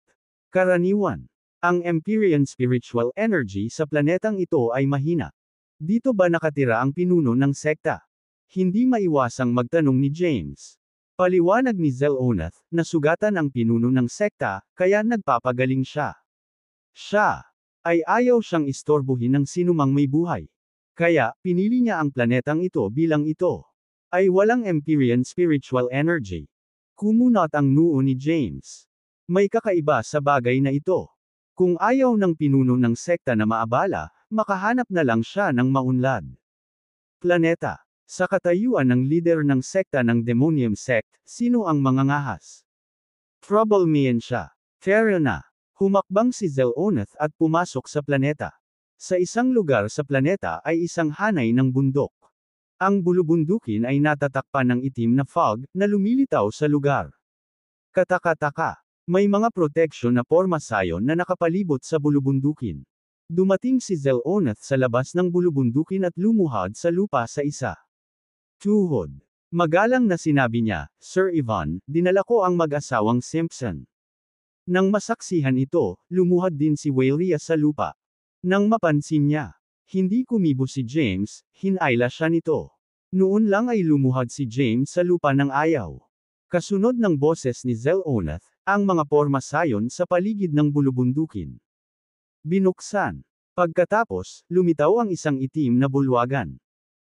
karaniwan. Ang Empyrean spiritual energy sa planetang ito ay mahina. Dito ba nakatira ang pinuno ng sekta? Hindi maiwasang magtanong ni James. Paliwanag ni Zeloneth, nasugatan ang pinuno ng sekta, kaya nagpapagaling siya. Siya ay ayaw siyang istorbohin ng sinumang may buhay. Kaya, pinili niya ang planetang ito bilang ito ay walang Empyrean spiritual energy. Kumunot ang noo ni James. May kakaiba sa bagay na ito. Kung ayaw ng pinuno ng sekta na maabala, makahanap na lang siya ng maunlad planeta. Sa katayuan ng leader ng sekta ng Demonium Sect, sino ang mangangahas? Trouble-mayan siya. Fair na. Humakbang si Zeloneth at pumasok sa planeta. Sa isang lugar sa planeta ay isang hanay ng bundok. Ang bulubundukin ay natatakpan ng itim na fog, na lumilitaw sa lugar. Kataka-taka. May mga proteksyon na porma sayon na nakapalibot sa bulubundukin. Dumating si Zeloneth sa labas ng bulubundukin at lumuhod sa lupa sa isa. Tuhod. Magalang na sinabi niya, Sir Ivan, dinala ko ang mag-asawang Simpson. Nang masaksihan ito, lumuhod din si Waelia sa lupa. Nang mapansin niya, hindi kumibo si James, hinayla siya nito. Noon lang ay lumuhod si James sa lupa ng ayaw. Kasunod ng boses ni Zeloneth, ang mga porma sayon sa paligid ng bulubundukin. Binuksan. Pagkatapos, lumitaw ang isang itim na bulwagan.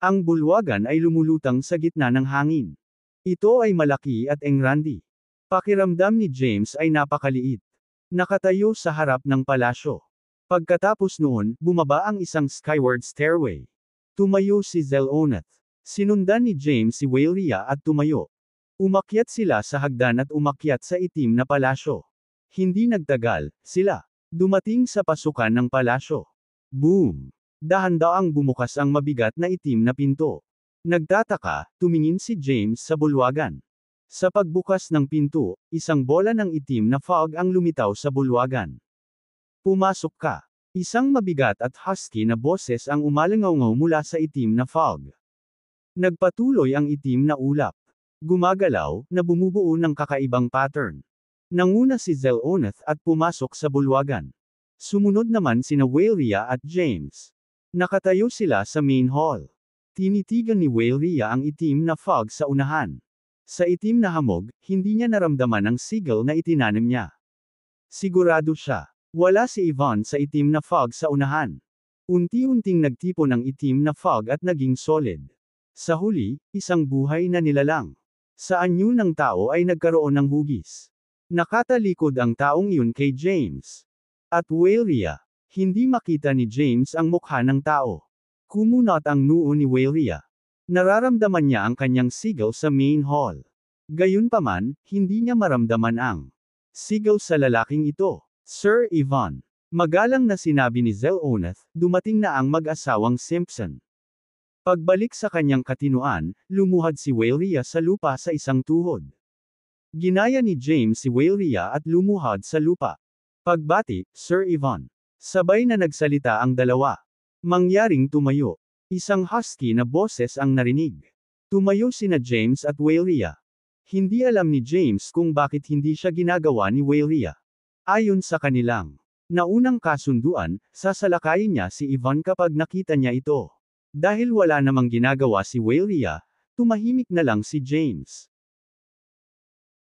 Ang bulwagan ay lumulutang sa gitna ng hangin. Ito ay malaki at engrandi. Pakiramdam ni James ay napakaliit. Nakatayo sa harap ng palasyo. Pagkatapos noon, bumaba ang isang skyward stairway. Tumayo si Zel'Onath. Sinundan ni James si Wailea at tumayo. Umakyat sila sa hagdan at umakyat sa itim na palasyo. Hindi nagtagal, sila dumating sa pasukan ng palasyo. Boom! Dahan-daang bumukas ang mabigat na itim na pinto. Nagtataka, tumingin si James sa bulwagan. Sa pagbukas ng pinto, isang bola ng itim na fog ang lumitaw sa bulwagan. Pumasok ka. Isang mabigat at husky na boses ang umalangaw mula sa itim na fog. Nagpatuloy ang itim na ulap. Gumagalaw, na bumubuo ng kakaibang pattern. Nanguna si Zel'Onath at pumasok sa bulwagan. Sumunod naman sina Wailea at James. Nakatayo sila sa main hall. Tinitigan ni Wailea ang itim na fog sa unahan. Sa itim na hamog, hindi niya naramdaman ang sigil na itinanim niya. Sigurado siya. Wala si Yvonne sa itim na fog sa unahan. Unti-unting nagtipon ang itim na fog at naging solid. Sa huli, isang buhay na nilalang. Sa anyo ng tao ay nagkaroon ng hugis. Nakatalikod ang taong iyon kay James. At Wailea. Hindi makita ni James ang mukha ng tao. Kumunot ang noo ni Wailea. Nararamdaman niya ang kanyang sigil sa main hall. Gayunpaman, hindi niya maramdaman ang sigil sa lalaking ito. Sir Yvonne. Magalang na sinabi ni Zel'Onath, dumating na ang mag-asawang Simpson. Pagbalik sa kanyang katinuan, lumuhad si Wailea sa lupa sa isang tuhod. Ginaya ni James si Wailea at lumuhad sa lupa. Pagbati, Sir Yvonne. Sabay na nagsalita ang dalawa. Mangyaring tumayo. Isang husky na boses ang narinig. Tumayo sina James at Wailea. Hindi alam ni James kung bakit hindi siya ginagawa ni Wailea. Ayon sa kanilang naunang kasunduan, sasalakayin niya si Yvonne kapag nakita niya ito. Dahil wala namang ginagawa si Wailea, tumahimik na lang si James.